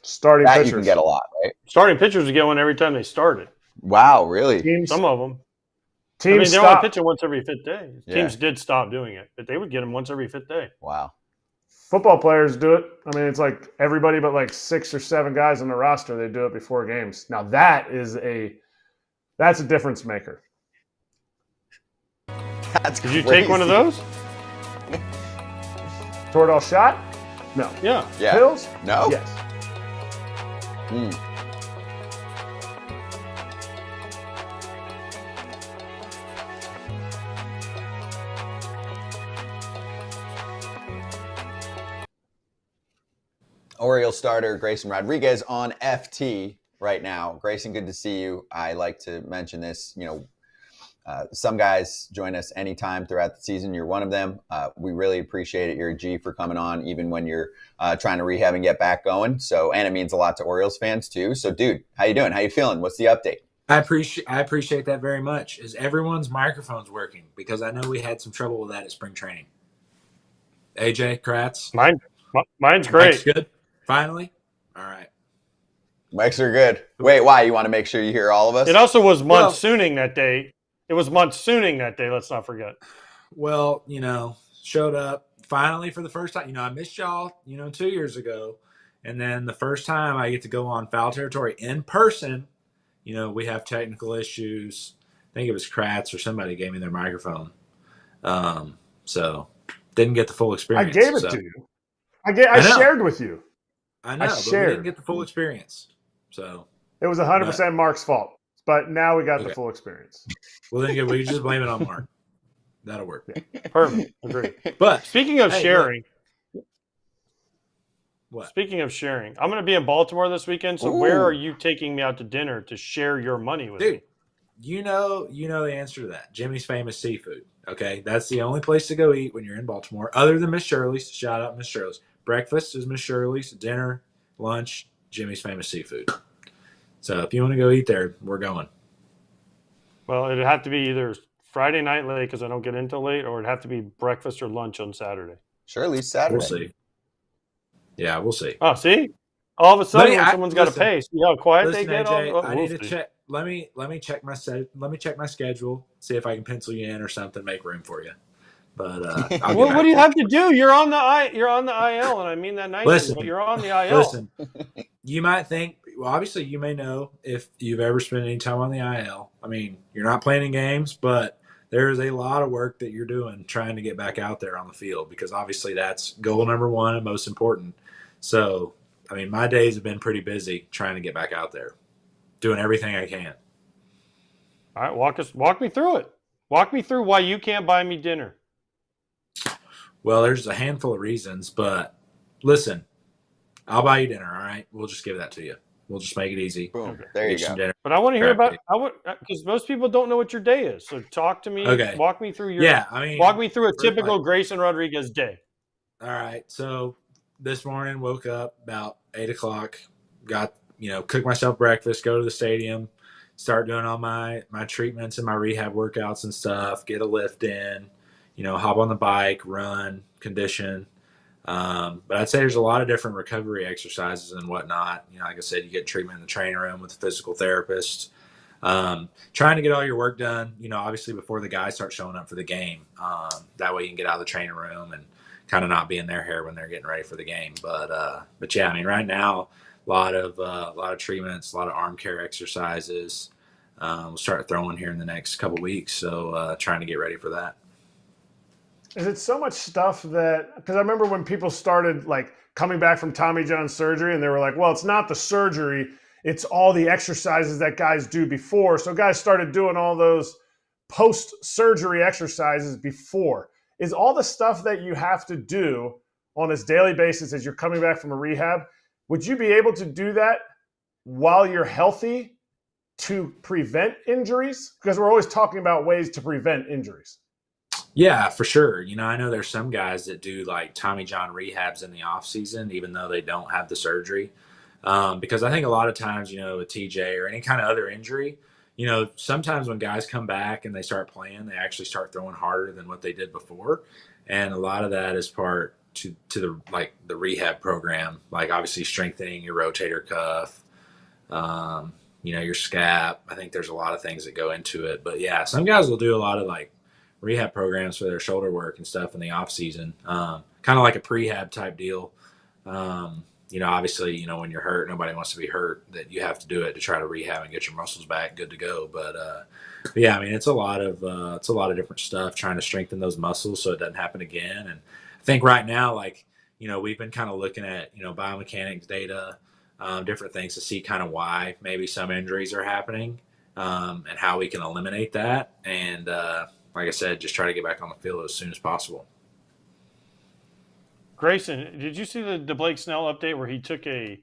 starting That pitchers. you can get a lot, right? Starting pitchers would get one every time they started. Wow, really? Teams, Some of them. teams they're only stop. pitching once every 5th day. Yeah. Teams did stop doing it, but they would get them once every 5th day. Wow. Football players do it. I mean, it's like everybody but like 6 or 7 guys on the roster, they do it before games. Now that's a difference maker. That's Did you take one of those? Toradol shot? No. Yeah. Yeah. Pills? No? Yes. Hmm. Orioles starter Grayson Rodriguez on FT right now. Grayson, good to see you. I like to mention this. Some guys join us anytime throughout the season. You're one of them. We really appreciate it. You're a G for coming on, even when you're trying to rehab and get back going. So, and it means a lot to Orioles fans too. So, dude, how you doing? How you feeling? What's the update? I appreciate that very much. Is everyone's microphones working? Because I know we had some trouble with that at spring training. AJ, Kratz, Mine's great. Mike's good. Finally, all right. Mics are good. Wait, why? You want to make sure you hear all of us? It also was monsooning that day. It was monsooning that day. Let's not forget. Well, showed up finally for the first time. I missed y'all, 2 years ago. And then the first time I get to go on foul territory in person, we have technical issues. I think it was Kratz or somebody gave me their microphone. So didn't get the full I experience. gave it to you. I shared with you. I know, but we didn't get the full experience. So It was 100% Mark's fault. But now we got the full experience. well, then we just blame it on Mark. That'll work. Perfect. Agree. But Speaking of sharing, what? Speaking of sharing, I'm going to be in Baltimore this weekend. So where are you taking me out to dinner to share your money with Dude, me? you know the answer to that. Jimmy's Famous Seafood. Okay, that's the only place to go eat when you're in Baltimore, other than Miss Shirley's. Shout out Miss Shirley's. Breakfast is Miss Shirley's. Dinner, lunch, Jimmy's Famous Seafood. So if you want to go eat there, we're going. Well, it'd have to be either Friday night late because I don't get in till late, or it'd have to be breakfast or lunch on Saturday. Surely Saturday. We'll see. Yeah, we'll see. Oh, see? All of a sudden, when someone's got to listen, pay, see how quiet Listen, they get? AJ, I we'll need to see. check. Let me check my schedule. See if I can pencil you in or something. Make room for you. But What do you have to do? You're on the IL, and I mean that nicely. Listen, but you're on the IL. Listen, you might think. Well, obviously, you may know if you've ever spent any time on the IL. I mean, you're not playing in games, but there is a lot of work that you're doing trying to get back out there on the field because obviously that's goal number one and most important. So, I mean, my days have been pretty busy trying to get back out there, doing everything I can. All right, walk me through it. Walk me through why you can't buy me dinner. Well, there's a handful of reasons, but listen, I'll buy you dinner, all right? We'll just give that to you. We'll just make it easy. Boom. There you Get some go. dinner. But I want to hear Correct. because most people don't know what your day is. So talk to me. Okay. Walk me through walk me through a typical Grayson Rodriguez day. All right. So this morning, woke up about 8 o'clock, got, cook myself breakfast, go to the stadium, start doing all my treatments and my rehab workouts and stuff, get a lift in, hop on the bike, run, condition. But I'd say there's a lot of different recovery exercises and whatnot. Like I said, you get treatment in the training room with a physical therapist. Trying to get all your work done, obviously before the guys start showing up for the game. That way you can get out of the training room and kind of not be in their hair when they're getting ready for the game. But yeah, I mean, right now, a lot of treatments, a lot of arm care exercises. We'll start throwing here in the next couple weeks. So trying to get ready for that. Is it so much stuff that, because I remember when people started like coming back from Tommy John surgery and they were like, well, it's not the surgery, it's all the exercises that guys do before. So guys started doing all those post-surgery exercises before. Is all the stuff that you have to do on this daily basis as you're coming back from a rehab, would you be able to do that while you're healthy to prevent injuries? Because we're always talking about ways to prevent injuries. Yeah, for sure. I know there's some guys that do like Tommy John rehabs in the off season, even though they don't have the surgery. Because I think a lot of times, with TJ or any kind of other injury, sometimes when guys come back and they start playing, they actually start throwing harder than what they did before. And a lot of that is part to the rehab program, like obviously strengthening your rotator cuff, your scap. I think there's a lot of things that go into it. But yeah, some guys will do a lot of like rehab programs for their shoulder work and stuff in the off season, kind of like a prehab type deal. Obviously, when you're hurt, nobody wants to be hurt, that you have to do it to try to rehab and get your muscles back good to go. But yeah, I mean, it's a lot of different stuff trying to strengthen those muscles so it doesn't happen again. And I think right now, we've been kind of looking at, biomechanics data, different things to see kind of why maybe some injuries are happening, and how we can eliminate that. And, like I said, just try to get back on the field as soon as possible. Grayson, did you see the Blake Snell update where he took a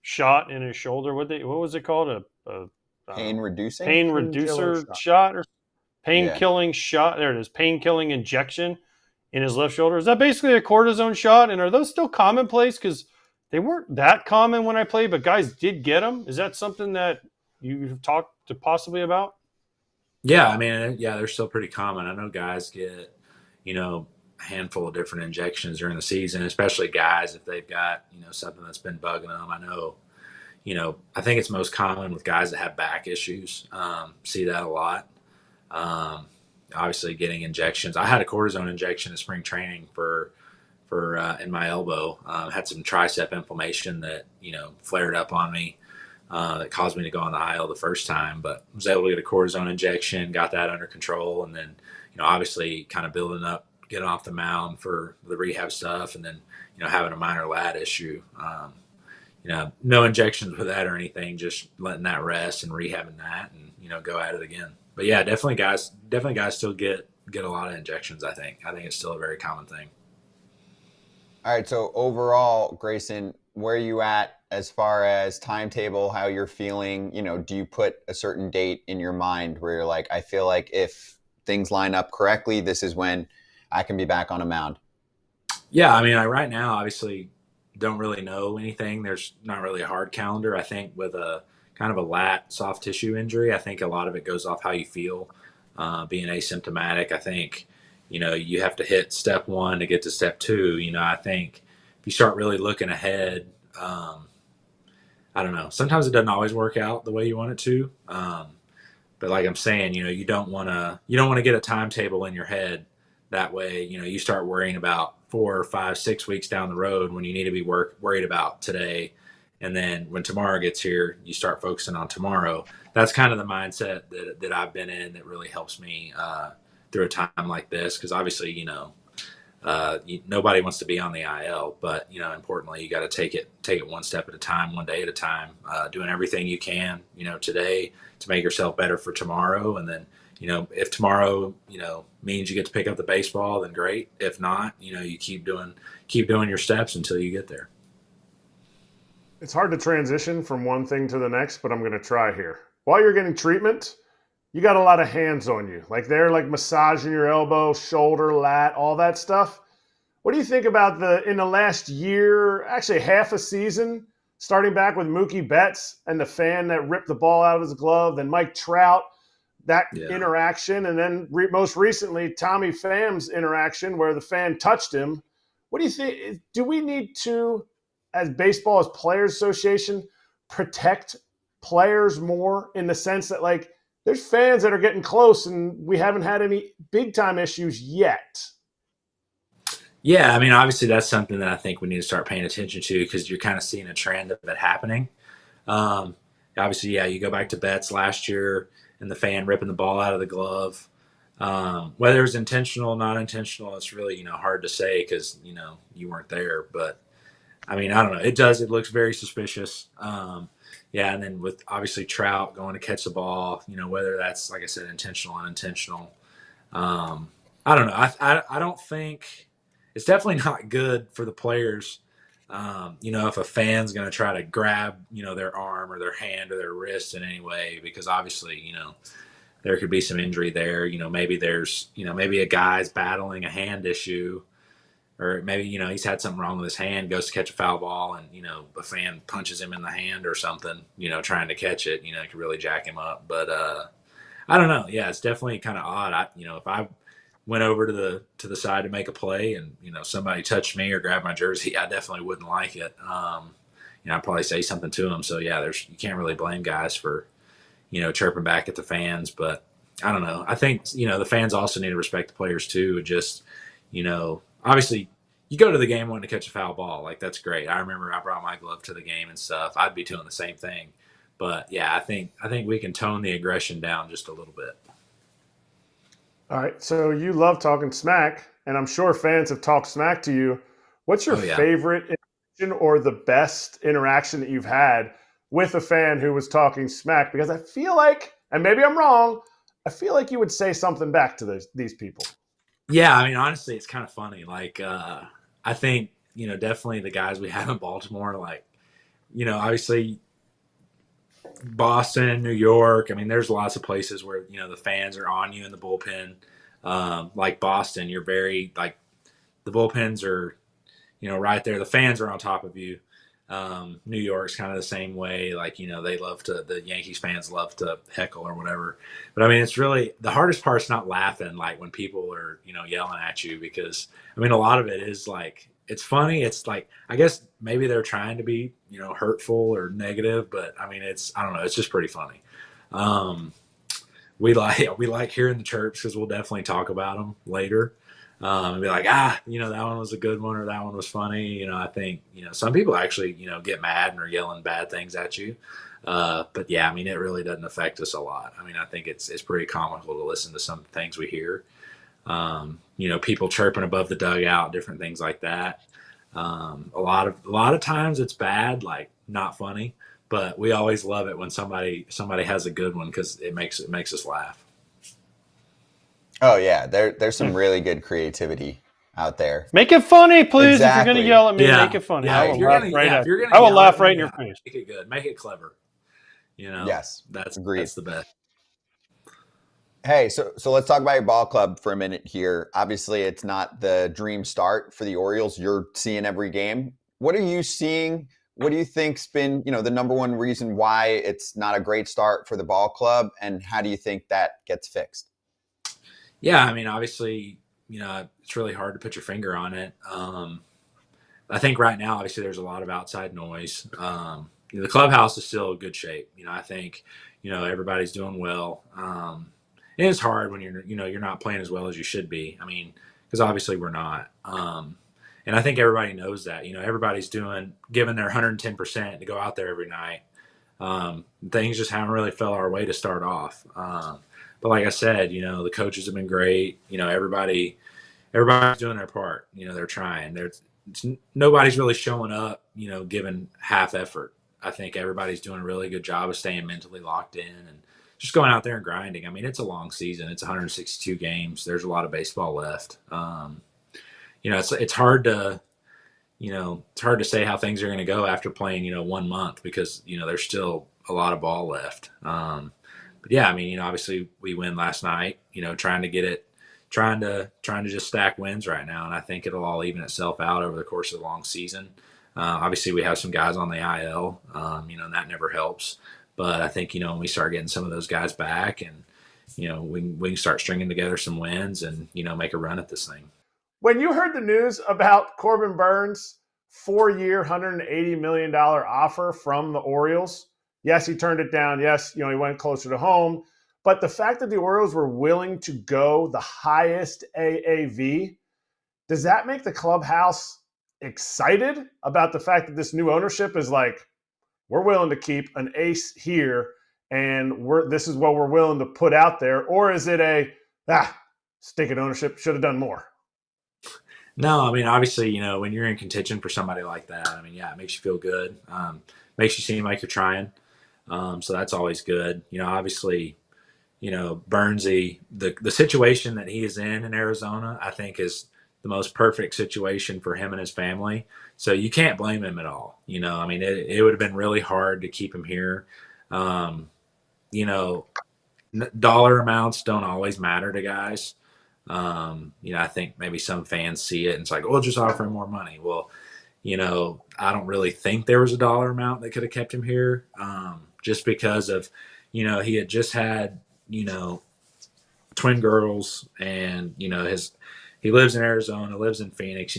shot in his shoulder? What was it called? A pain reducer shot or pain killing shot? There it is. Pain killing injection in his left shoulder. Is that basically a cortisone shot? And are those still commonplace? Because they weren't that common when I played, but guys did get them. Is that something that you've talked to possibly about? Yeah, I mean, they're still pretty common. I know guys get, a handful of different injections during the season, especially guys if they've got, something that's been bugging them. I know, I think it's most common with guys that have back issues. See that a lot. Obviously getting injections. I had a cortisone injection in spring training for in my elbow. Had some tricep inflammation that, flared up on me. That caused me to go on the IL the first time, but was able to get a cortisone injection, got that under control, and then, obviously kind of building up, getting off the mound for the rehab stuff, and then, having a minor lat issue. No injections with that or anything, just letting that rest and rehabbing that and, go at it again. But yeah, definitely guys still get a lot of injections, I think. I think it's still a very common thing. All right, so overall, Grayson, where are you at as far as timetable, how you're feeling? Do you put a certain date in your mind where you're like, I feel like if things line up correctly, this is when I can be back on a mound? Yeah, I mean, right now, obviously, don't really know anything. There's not really a hard calendar. I think with a kind of a lat soft tissue injury, I think a lot of it goes off how you feel. Being asymptomatic, I think, you have to hit step one to get to step two. I think if you start really looking ahead, I don't know. Sometimes it doesn't always work out the way you want it to. But like I'm saying, you don't want to get a timetable in your head. That way, you start worrying about 4, 5, 6 weeks down the road when you need to be worried about today. And then when tomorrow gets here, you start focusing on tomorrow. That's kind of the mindset that I've been in that really helps me through a time like this. Because obviously, nobody wants to be on the IL, but importantly, you got to take it one step at a time, one day at a time, doing everything you can, today to make yourself better for tomorrow. And then, if tomorrow, means you get to pick up the baseball, then great. If not, you keep doing your steps until you get there. It's hard to transition from one thing to the next, but I'm going to try here. While you're getting treatment, you got a lot of hands on you. Like they're like massaging your elbow, shoulder, lat, all that stuff. What do you think about in the last year, actually half a season, starting back with Mookie Betts and the fan that ripped the ball out of his glove, then Mike Trout, that interaction, and then most recently Tommy Pham's interaction where the fan touched him What do you think? Do we need to, as baseball, as Players Association, protect players more in the sense that, like, there's fans that are getting close and we haven't had any big time issues yet? Yeah, I mean, obviously that's something that I think we need to start paying attention to because you're kind of seeing a trend of it happening. Obviously, yeah, you go back to Betts last year and the fan ripping the ball out of the glove. Whether it was intentional, not intentional, it's really, hard to say because, you weren't there. But, I mean, I don't know. It looks very suspicious. Yeah, and then with obviously Trout going to catch the ball, whether that's, like I said, intentional, unintentional. I don't know. I don't think it's definitely not good for the players. If a fan's going to try to grab, their arm or their hand or their wrist in any way, because obviously, there could be some injury there. Maybe there's, maybe a guy's battling a hand issue, or maybe, he's had something wrong with his hand, goes to catch a foul ball, and, a fan punches him in the hand or something, trying to catch it, it could really jack him up. But I don't know. Yeah, it's definitely kind of odd. If I went over to the side to make a play and, somebody touched me or grabbed my jersey, I definitely wouldn't like it. I'd probably say something to them. So yeah, you can't really blame guys for, chirping back at the fans, but I don't know. I think, the fans also need to respect the players too. Just, obviously you go to the game wanting to catch a foul ball. Like, that's great. I remember I brought my glove to the game and stuff. I'd be doing the same thing, but yeah, I think we can tone the aggression down just a little bit. All right. So you love talking smack, and I'm sure fans have talked smack to you. What's your favorite interaction or the best interaction that you've had with a fan who was talking smack? Because I feel like, and maybe I'm wrong, I feel like you would say something back to these people. Yeah, I mean, honestly, it's kind of funny. Like, I think, definitely the guys we have in Baltimore, like, obviously Boston, New York. I mean, there's lots of places where, the fans are on you in the bullpen. Like Boston, you're very, like, the bullpens are, right there. The fans are on top of you. New York's kind of the same way. Like, the Yankees fans love to heckle or whatever. But I mean, it's really, the hardest part's not laughing, like, when people are, yelling at you, because I mean, a lot of it is like, it's funny. It's like, I guess maybe they're trying to be, hurtful or negative, but I mean, I don't know. It's just pretty funny. We like hearing the chirps because we'll definitely talk about them later. And be like, that one was a good one, or that one was funny. I think, some people actually, get mad and are yelling bad things at you. But yeah, I mean, it really doesn't affect us a lot. I mean, I think it's pretty comical to listen to some things we hear. People chirping above the dugout, different things like that. A lot of times it's bad, like not funny, but we always love it when somebody has a good one because it makes us laugh. Oh yeah, there's some really good creativity out there. Make it funny, please. Exactly. If you're going to yell at me, make it funny. Yeah, I will laugh right in your face. Make it good. Make it clever. Yes, that's the best. Hey, so let's talk about your ball club for a minute here. Obviously, it's not the dream start for the Orioles. You're seeing every game. What are you seeing? What do you think's been, the number one reason why it's not a great start for the ball club, and how do you think that gets fixed? Yeah, I mean, obviously, it's really hard to put your finger on it. I think right now, obviously, there's a lot of outside noise. The clubhouse is still in good shape. I think, everybody's doing well. And it's hard when you're not playing as well as you should be. I mean, because obviously we're not. And I think everybody knows that. Everybody's giving their 110% to go out there every night. Things just haven't really fell our way to start off. But like I said, the coaches have been great. Everybody's doing their part. They're trying. Nobody's really showing up, giving half effort. I think everybody's doing a really good job of staying mentally locked in and just going out there and grinding. I mean, it's a long season. It's 162 games. There's a lot of baseball left. It's hard to, it's hard to say how things are going to go after playing, 1 month because, there's still a lot of ball left. But yeah, I mean, obviously we win last night, trying to just stack wins right now. And I think it'll all even itself out over the course of the long season. Obviously we have some guys on the IL, and that never helps. But I think, when we start getting some of those guys back and, we can start stringing together some wins and, make a run at this thing. When you heard the news about Corbin Burns' 4-year, $180 million offer from the Orioles, yes, he turned it down. Yes, he went closer to home. But the fact that the Orioles were willing to go the highest AAV, does that make the clubhouse excited about the fact that this new ownership is like, we're willing to keep an ace here, and this is what we're willing to put out there? Or is it stinking ownership, should have done more? No, I mean, obviously, when you're in contention for somebody like that, I mean, yeah, it makes you feel good. Makes you seem like you're trying. So that's always good. Obviously, Burnsy, the situation that he is in Arizona, I think is the most perfect situation for him and his family. So you can't blame him at all. I mean, it would have been really hard to keep him here. Dollar amounts don't always matter to guys. I think maybe some fans see it and it's like, oh, just offer him more money. Well, I don't really think there was a dollar amount that could have kept him here. Just because of, he had just had, twin girls, and, he lives in Arizona, lives in Phoenix.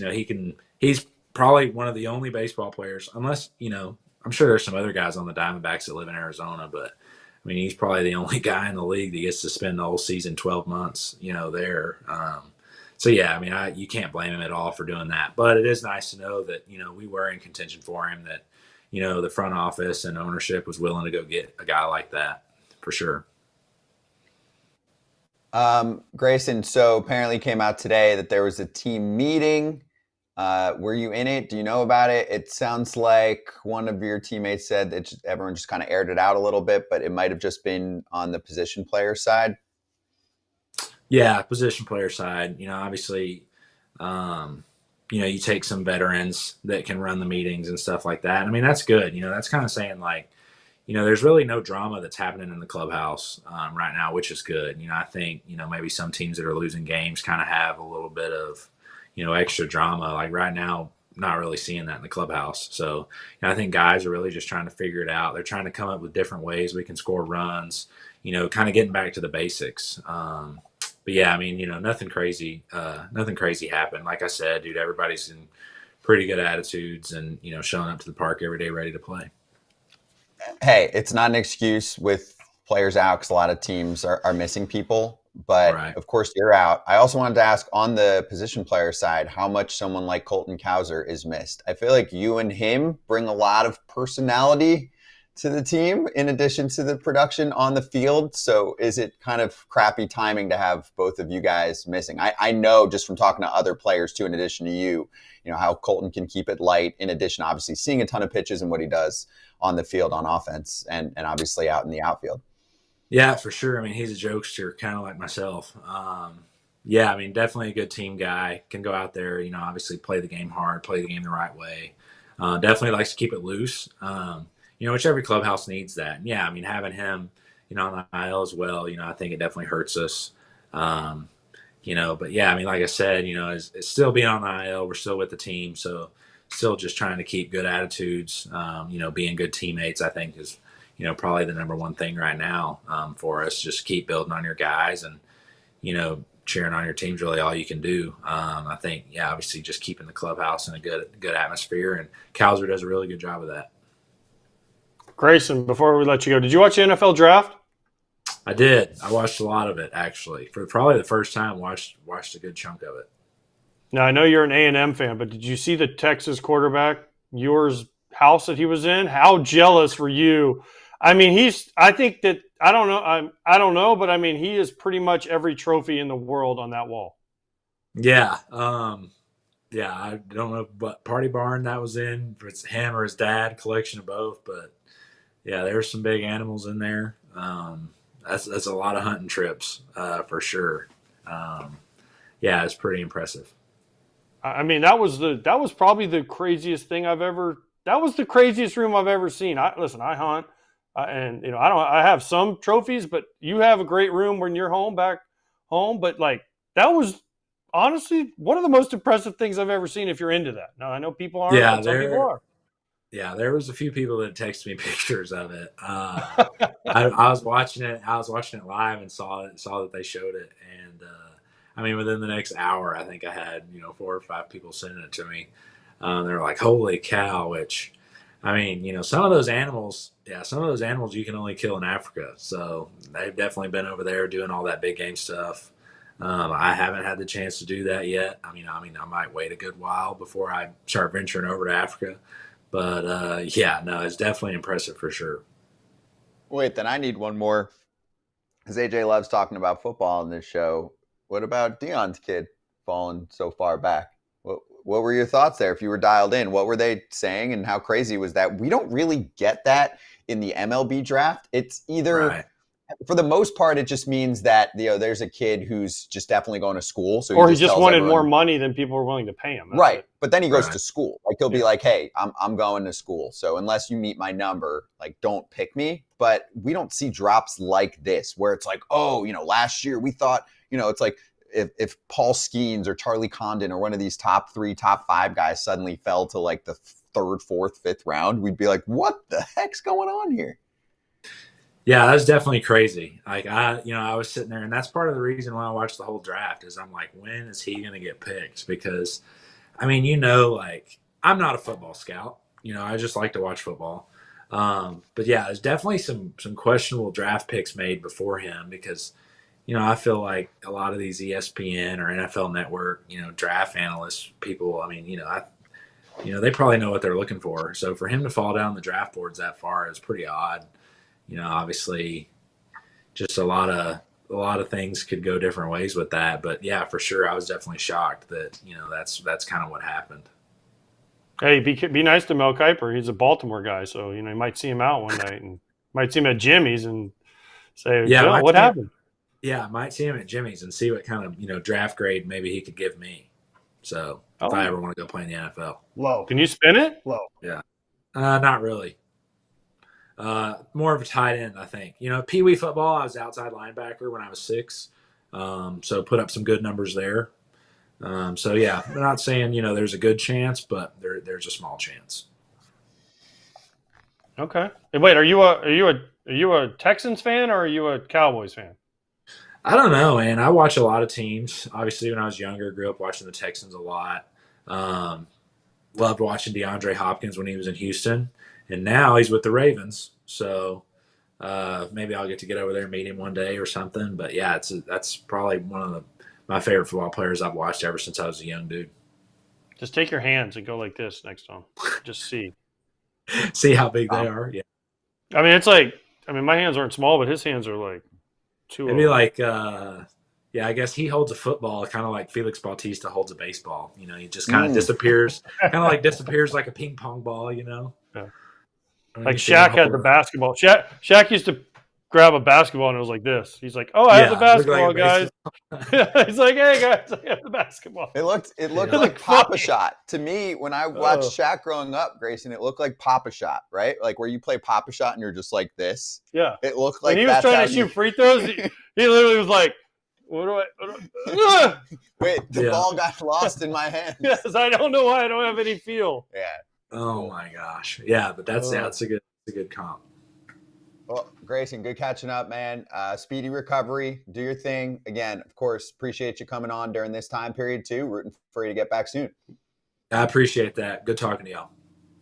He's probably one of the only baseball players, unless, I'm sure there's some other guys on the Diamondbacks that live in Arizona, but I mean, he's probably the only guy in the league that gets to spend the whole season, 12 months, there. So, yeah, I mean, you can't blame him at all for doing that. But it is nice to know that, we were in contention for him, that, the front office and ownership was willing to go get a guy like that, for sure. Grayson, so apparently came out today that there was a team meeting. Were you in it? Do you know about it? It sounds like one of your teammates said that everyone just kind of aired it out a little bit, but it might have just been on the position player side. Yeah, position player side. Obviously, you take some veterans that can run the meetings and stuff like that. I mean, that's good. That's kind of saying like, there's really no drama that's happening in the clubhouse right now, which is good. I think, maybe some teams that are losing games kind of have a little bit of, extra drama. Like right now, not really seeing that in the clubhouse. So I think guys are really just trying to figure it out. They're trying to come up with different ways we can score runs, kind of getting back to the basics. But yeah, I mean, nothing crazy happened. Like I said, dude, everybody's in pretty good attitudes and, showing up to the park every day ready to play. Hey, it's not an excuse with players out because a lot of teams are missing people. But right. Of course, you're out. I also wanted to ask on the position player side how much someone like Colton Cowser is missed. I feel like you and him bring a lot of personality to the team in addition to the production on the field. So is it kind of crappy timing to have both of you guys missing? I know just from talking to other players too, in addition to you, how Colton can keep it light, in addition, obviously seeing a ton of pitches and what he does on the field on offense and obviously out in the outfield. Yeah, for sure. I mean, he's a jokester, kind of like myself. Yeah, I mean, definitely a good team guy. Can go out there, obviously play the game hard, play the game the right way. Definitely likes to keep it loose. Which every clubhouse needs that. And yeah, I mean, having him, on the IL as well, I think it definitely hurts us. But yeah, I mean, like I said, it's still being on the IL. We're still with the team. So still just trying to keep good attitudes, being good teammates, I think is, probably the number one thing right now for us. Just keep building on your guys and, cheering on your team's really all you can do. I think, yeah, obviously just keeping the clubhouse in a good atmosphere, and Cowser does a really good job of that. Grayson, before we let you go, did you watch the NFL draft? I did. I watched a lot of it, actually. For probably the first time, watched a good chunk of it. Now, I know you're an A&M fan, but did you see the Texas quarterback, yours house that he was in? How jealous were you? I mean, I don't know, but I mean, he is pretty much every trophy in the world on that wall. Yeah. Yeah, I don't know what party barn that was in, if it's him or his dad, collection of both, but yeah, there's some big animals in there. That's a lot of hunting trips for sure. Yeah, it's pretty impressive. I mean, that was probably the craziest thing that was the craziest room I've ever seen. I hunt, and I have some trophies, but you have a great room when you're back home. But like, that was honestly one of the most impressive things I've ever seen. If you're into that, now I know people aren't, but some people are. Yeah, there was a few people that texted me pictures of it. I was watching it. I was watching it live and saw that they showed it, and I mean, within the next hour, I think I had 4 or 5 people sending it to me. They were like, "Holy cow!" Which, I mean, some of those animals, you can only kill in Africa. So they've definitely been over there doing all that big game stuff. I haven't had the chance to do that yet. I mean, I might wait a good while before I start venturing over to Africa. But yeah, no, it's definitely impressive for sure. Wait, then I need one more because AJ loves talking about football in this show. What about Dion's kid falling so far back? What were your thoughts there if you were dialed in? What were they saying and how crazy was that? We don't really get that in the MLB draft. It's either, Right. for the most part, it just means that there's a kid who's just definitely going to school. So Or he just tells wanted everyone, more money than people were willing to pay him. That's right. it. But then he goes Right. to school. Like he'll be like, hey, I'm going to school. So unless you meet my number, like don't pick me. But we don't see drops like this where it's like, oh, last year we thought, it's like if Paul Skeens or Charlie Condon or one of these top 3, top 5 guys suddenly fell to like the 3rd, 4th, 5th round, we'd be like, what the heck's going on here? Yeah, that's definitely crazy. Like I was sitting there, and that's part of the reason why I watched the whole draft is I'm like, when is he going to get picked? Because, I mean, like I'm not a football scout. I just like to watch football. But yeah, there's definitely some questionable draft picks made before him because, I feel like a lot of these ESPN or NFL Network, draft analysts, people. I mean, they probably know what they're looking for. So for him to fall down the draft boards that far is pretty odd. Obviously, just a lot of things could go different ways with that. But yeah, for sure, I was definitely shocked that that's kind of what happened. Hey, be nice to Mel Kiper. He's a Baltimore guy, so you might see him out one night and might see him at Jimmy's and say, Yeah, Bill, what happened? Yeah, I might see him at Jimmy's and see what kind of draft grade maybe he could give me. So if I ever want to go play in the NFL, Low. Can you spin it? Low. yeah, not really. More of a tight end, I think. Pee Wee football, I was outside linebacker when I was 6, so put up some good numbers there. So yeah, I'm not saying there's a good chance, but there's a small chance. Okay. Hey, wait, are you a Texans fan or are you a Cowboys fan? I don't know, man. I watch a lot of teams. Obviously, when I was younger, grew up watching the Texans a lot. Loved watching DeAndre Hopkins when he was in Houston, and now he's with the Ravens. So maybe I'll get to get over there and meet him one day or something. But yeah, that's probably one of my favorite football players I've watched ever since I was a young dude. Just take your hands and go like this next time. Just see. See how big they are. Yeah. I mean, it's like, my hands aren't small, but his hands are like two. Maybe like, yeah, I guess he holds a football kind of like Felix Bautista holds a baseball. He just kind of disappears, kind of like disappears like a ping pong ball, Yeah. Like Shaq had the basketball. Shaq used to grab a basketball and it was like this. He's like, "Oh, I have the basketball, guys." He's like, "Hey guys, I have the basketball." It looked like Papa Shot to me when I watched Shaq growing up, Grayson. It looked like Papa Shot, right? Like where you play Papa Shot and you're just like this. Yeah. It looked like when he was trying to shoot free throws. He literally was like, "What do I?" Wait, the ball got lost in my hands. Yes, I don't know why I don't have any feel. Yeah. Oh my gosh. Yeah, but that's a good comp. Well, Grayson, good catching up, man. Speedy recovery. Do your thing. Again, of course, appreciate you coming on during this time period too. Rooting for you to get back soon. I appreciate that. Good talking to y'all.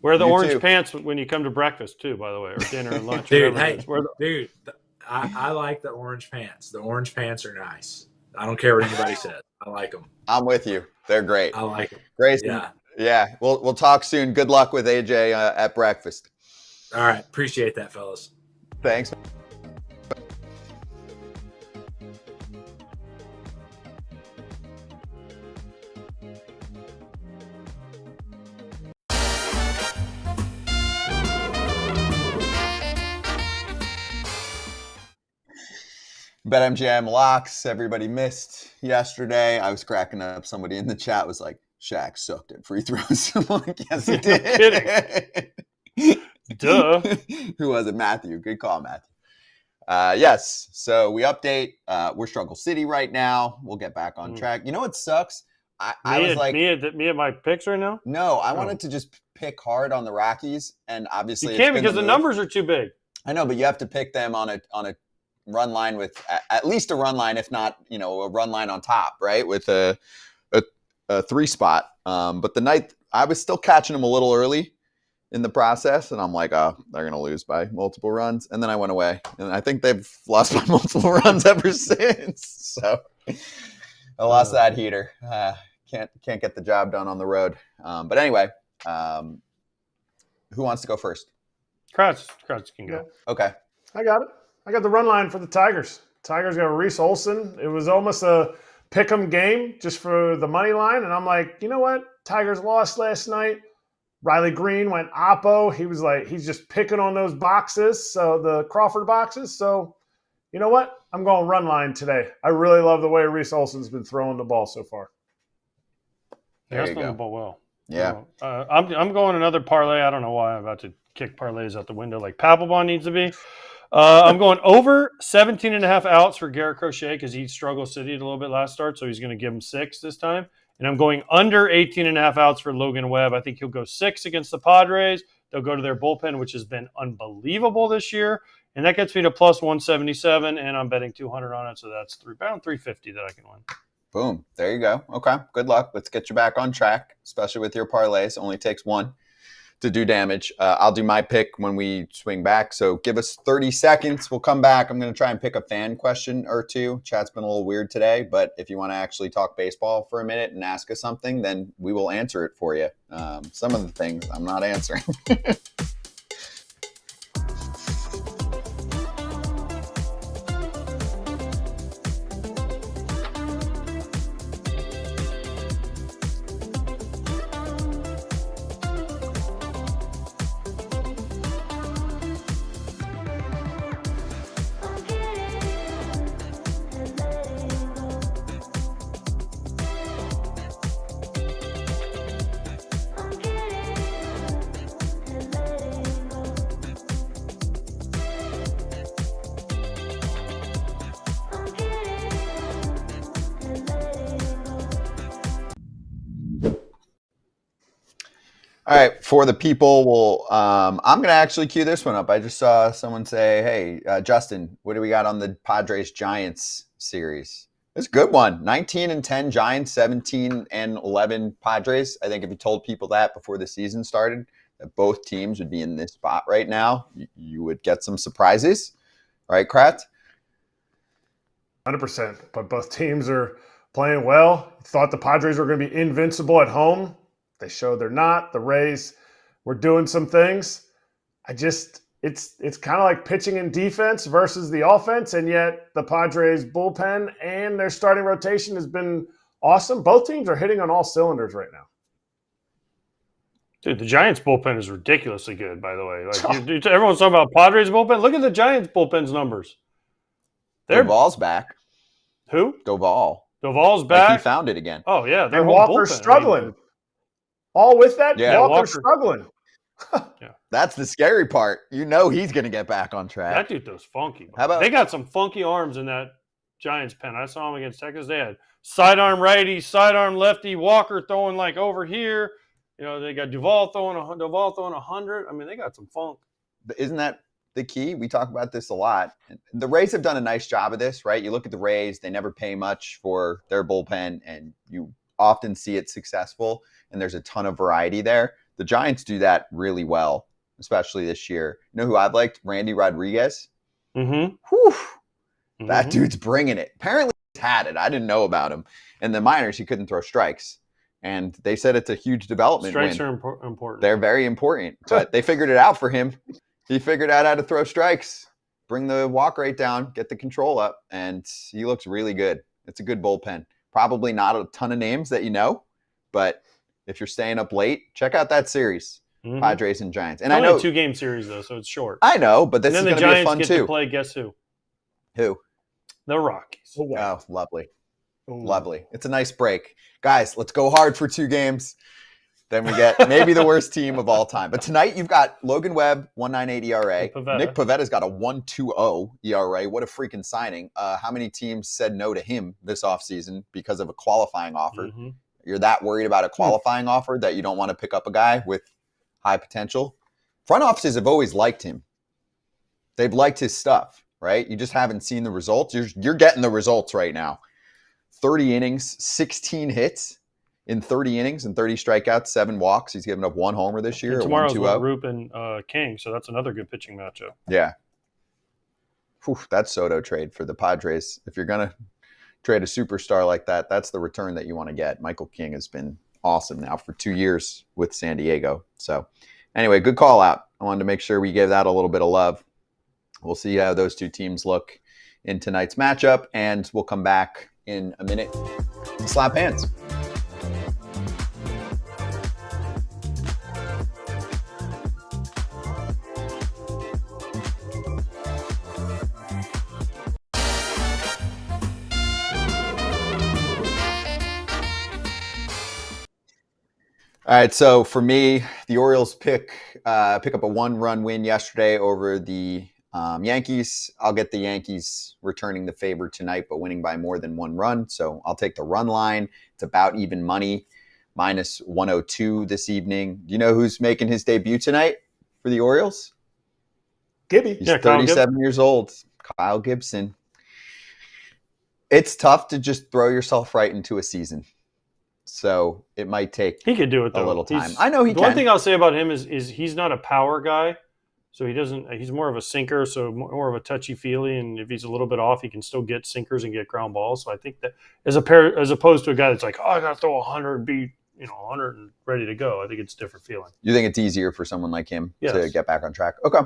Wear the You orange too. pants when you come to breakfast too, by the way, or dinner and lunch. Dude, whatever it is. I like the orange pants. The orange pants are nice. I don't care what anybody says. I like them. I'm with you. They're great. I like them. Grayson, yeah. We'll talk soon. Good luck with AJ at breakfast. All right. Appreciate that, fellas. Thanks. BetMGM locks. Everybody missed yesterday. I was cracking up. Somebody in the chat was like, Shaq sucked at free throws. I'm like, yes, he did. Duh. Who was it? Matthew. Good call, Matthew. Yes. So we update. We're Struggle City right now. We'll get back on track. You know what sucks? I was like, me at my picks right now. No, I wanted to just pick hard on the Rockies, and obviously you can't because the numbers are too big. I know, but you have to pick them on a run line with at least a run line, if not, a run line on top, right? With a 3 spot. But the night I was still catching them a little early in the process, and I'm like, oh, they're going to lose by multiple runs. And then I went away, and I think they've lost by multiple runs ever since. So I lost that heater. Can't get the job done on the road. But anyway, who wants to go first? Kratz can go. Yeah. Okay. I got it. I got the run line for the Tigers. Tigers got Reese Olson. It was almost a pick 'em game just for the money line. And I'm like, you know what? Tigers lost last night. Riley Green went oppo. He was like, he's just picking on those boxes, so the Crawford boxes. So, you know what? I'm going run line today. I really love the way Reese Olson's been throwing the ball so far. Yeah, he's throwing the ball well. Yeah. I'm going another parlay. I don't know why I'm about to kick parlays out the window like Papelbon needs to be. I'm going over 17.5 outs for Garrett Crochet because he struggled City a little bit last start, so he's going to give him 6 this time. And I'm going under 18.5 outs for Logan Webb. I think he'll go 6 against the Padres. They'll go to their bullpen, which has been unbelievable this year. And that gets me to plus 177, and I'm betting 200 on it. So that's around 350 that I can win. Boom. There you go. Okay. Good luck. Let's get you back on track, especially with your parlays. Only takes one to do damage. I'll do my pick when we swing back. So give us 30 seconds. We'll come back. I'm going to try and pick a fan question or two. Chat's been a little weird today, but if you want to actually talk baseball for a minute and ask us something, then we will answer it for you. Some of the things I'm not answering. All right, for the people, I'm going to actually cue this one up. I just saw someone say, hey, Justin, what do we got on the Padres-Giants series? It's a good one. 19-10 Giants, 17-11 Padres. I think if you told people that before the season started, that both teams would be in this spot right now, you would get some surprises. All right, Kratz? 100%. But both teams are playing well. Thought the Padres were going to be invincible at home. They showed they're not. The Rays were doing some things. It's kind of like pitching and defense versus the offense, and yet the Padres bullpen and their starting rotation has been awesome. Both teams are hitting on all cylinders right now. Dude, the Giants bullpen is ridiculously good, by the way. Like everyone's talking about Padres bullpen. Look at the Giants bullpen's numbers. Doval's back. Who? Doval's back. Like he found it again. Oh, yeah. And Walker's struggling. All with that, yeah, Walker's struggling. Yeah. That's the scary part. You know he's going to get back on track. That dude throws funky. How about, they got some funky arms in that Giants pen. I saw him against Texas. They had sidearm righty, sidearm lefty, Walker throwing like over here. You know, they got Duvall throwing 100. I mean, they got some funk. Isn't that the key? We talk about this a lot. The Rays have done a nice job of this, right? You look at the Rays, they never pay much for their bullpen, and you often see it successful, and there's a ton of variety there. The Giants do that really well, especially this year. You know who I've liked? Randy Rodriguez. Mm-hmm. Whew. That dude's bringing it. Apparently he's had it. I didn't know about him. In the minors, he couldn't throw strikes. And they said it's a huge development Strikes win. are important. They're very important, but they figured it out for him. He figured out how to throw strikes, bring the walk rate down, get the control up, and he looks really good. It's a good bullpen. Probably not a ton of names that you know, but if you're staying up late, check out that series, Padres and Giants. And Only I know a 2-game series though, so it's short. I know, but this is going to be fun too. And then the Giants get to play. Guess who? Who? The Rockies. Oh, lovely. Lovely. It's a nice break. Guys, let's go hard for 2 games. Then we get maybe the worst team of all time. But tonight you've got Logan Webb, 1.98 ERA. Nick Pavetta's got a 1.20 ERA. What a freaking signing. How many teams said no to him this offseason because of a qualifying offer? Mm-hmm. You're that worried about a qualifying offer that you don't want to pick up a guy with high potential? Front offices have always liked him. They've liked his stuff. right? You just haven't seen the results. You're getting the results right now. 30 innings, 16 hits in 30 innings and 30 strikeouts, 7 walks. He's given up 1 homer this year. And a tomorrow's 1-2-0. with Roop and King, so that's another good pitching matchup. Yeah. Whew, that Soto trade for the Padres. If you're going to trade a superstar like that, that's the return that you want to get. Michael King has been awesome now for 2 years with San Diego. So anyway, good call out. I wanted to make sure we gave that a little bit of love. We'll see how those two teams look in tonight's matchup, and we'll come back in a minute and slap hands. All right, so for me, the Orioles pick up a 1-run win yesterday over the Yankees. I'll get the Yankees returning the favor tonight, but winning by more than 1 run. So I'll take the run line. It's about even money, minus 102 this evening. Do you know who's making his debut tonight for the Orioles? Gibby. He's 37 years old. Kyle Gibson. It's tough to just throw yourself right into a season. So it might take He could do it though. a little time. I know he The can. one thing I'll say about him is he's not a power guy. So he's more of a sinker, so more of a touchy-feely, and if he's a little bit off, he can still get sinkers and get ground balls. So I think that as opposed to a guy that's like, oh, I got to throw 100 and be 100 and ready to go. I think it's a different feeling. You think it's easier for someone like him Yes. to get back on track? Okay.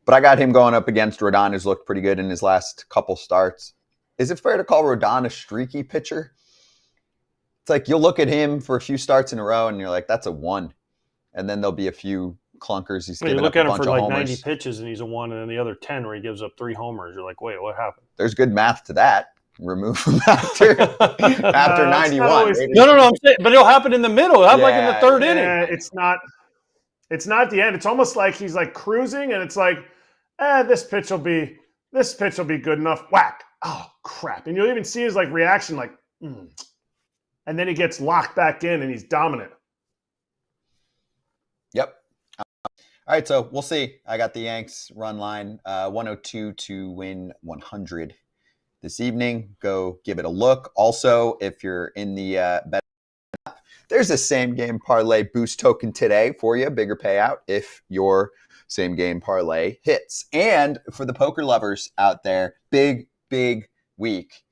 But I got him going up against Rodon, who's looked pretty good in his last couple starts. Is it fair to call Rodon a streaky pitcher? It's like you'll look at him for a few starts in a row, and you're like, that's a 1. And then there'll be a few clunkers. He's You given look up at a him bunch for of like homers. 90 pitches, and he's a 1, and then the other 10 where he gives up 3 homers. You're like, wait, what happened? There's good math to that. Remove him after 91. always- No, I'm saying, but it'll happen in the middle. It'll happen like in the third inning. It's not the end. It's almost like he's like cruising, and it's like, this pitch will be good enough. Whack. Oh crap. And you'll even see his like reaction, like, and then he gets locked back in and he's dominant. Yep. All right, so we'll see. I got the Yanks run line 102 to win 100 this evening. Go give it a look. Also, if you're in the bet app, there's a same game parlay boost token today for you. Bigger payout if your same game parlay hits. And for the poker lovers out there, big week.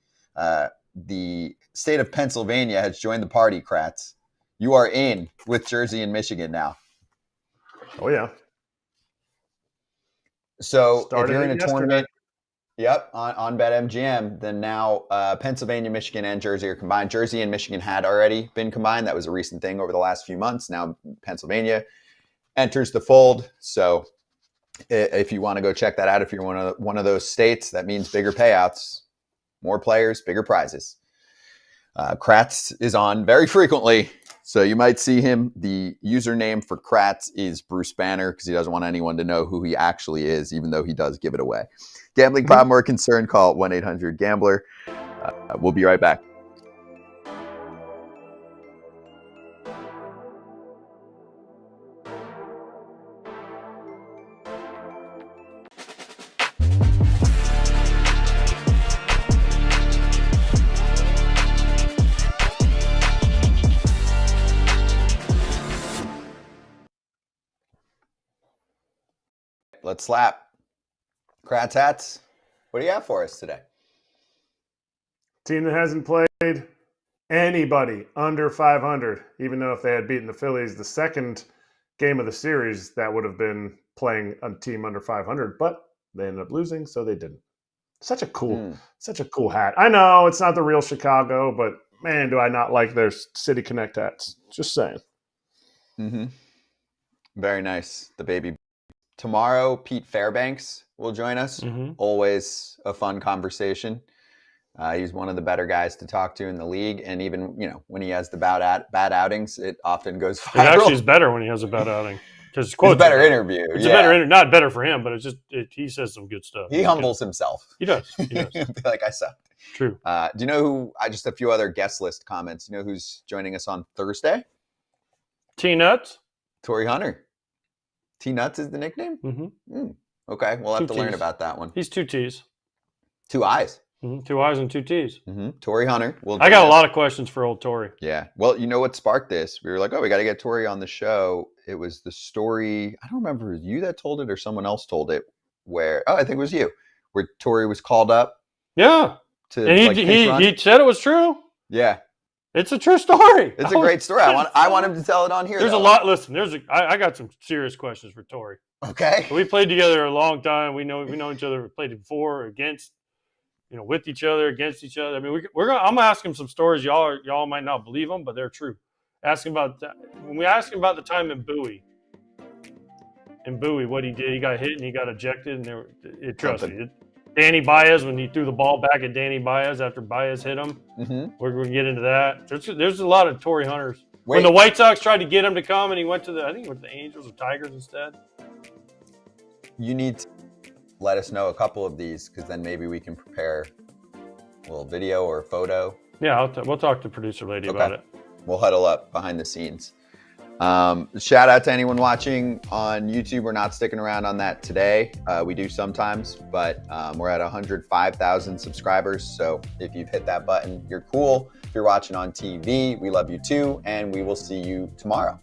The state of Pennsylvania has joined the party, Kratz. You are in with Jersey and Michigan now. Oh, yeah. So Started if you're in a yesterday. tournament, on BetMGM, then now Pennsylvania, Michigan, and Jersey are combined. Jersey and Michigan had already been combined. That was a recent thing over the last few months. Now Pennsylvania enters the fold. So if you want to go check that out, if you're one of those states, that means bigger payouts, more players, bigger prizes. Kratz is on very frequently, so you might see him. The username for Kratz is Bruce Banner because he doesn't want anyone to know who he actually is, even though he does give it away. Gambling problem or concern, call 1-800-GAMBLER. We'll be right back. Let's slap. Kratz Hatz, what do you have for us today? Team that hasn't played anybody under 500, even though if they had beaten the Phillies the second game of the series, that would have been playing a team under 500, but they ended up losing, so they didn't. Such a cool hat. I know it's not the real Chicago, but man, do I not like their City Connect hats. Just saying. Mm-hmm. Very nice. The baby. Tomorrow, Pete Fairbanks will join us. Mm-hmm. Always a fun conversation. He's one of the better guys to talk to in the league. And even, when he has the bad outings, it often goes viral. It actually is better when he has a bad outing. It's a better interview. It's a better interview. Not better for him, but it's just he says some good stuff. He humbles himself. He does. Like I said. True. Do you know who, just a few other guest list comments. You know who's joining us on Thursday? T-Nuts. Torrey Hunter. T-Nuts is the nickname? Mm-hmm. Okay, we'll have to learn T's. about that one. He's 2 T's. 2 eyes. Mm-hmm. 2 I's and 2 T's. Mm-hmm. Torrey Hunter. I got a lot of questions for old Torrey. Yeah. Well, you know what sparked this? We were like, oh, we got to get Torrey on the show. It was the story. I don't remember if it was you that told it or someone else told it. I think it was you. Where Torrey was called up. Yeah. To and he said it was true. Yeah. It's a true story. It's a great story. I want him to tell it on here. There's a lot. Listen, I got some serious questions for Torrey. Okay. We played together a long time. We know each other. We played before, against, with each other, against each other. I mean, I'm gonna ask him some stories. Y'all might not believe them, but they're true. Ask him about when we asked him about the time in Bowie. In Bowie, what he did, he got hit and he got ejected, and trust me. Danny Baez, when he threw the ball back at Danny Baez after Baez hit him. Mm-hmm. We're going to get into that. There's a lot of Torrey Hunters. When the White Sox tried to get him to come, and he went to the Angels or Tigers instead. You need to let us know a couple of these, because then maybe we can prepare a little video or a photo. Yeah, we'll talk to producer lady about it. We'll huddle up behind the scenes. Shout out to anyone watching on YouTube. We're not sticking around on that today. We do sometimes, but we're at 105,000 subscribers. So if you've hit that button, you're cool. If you're watching on TV, we love you too. And we will see you tomorrow.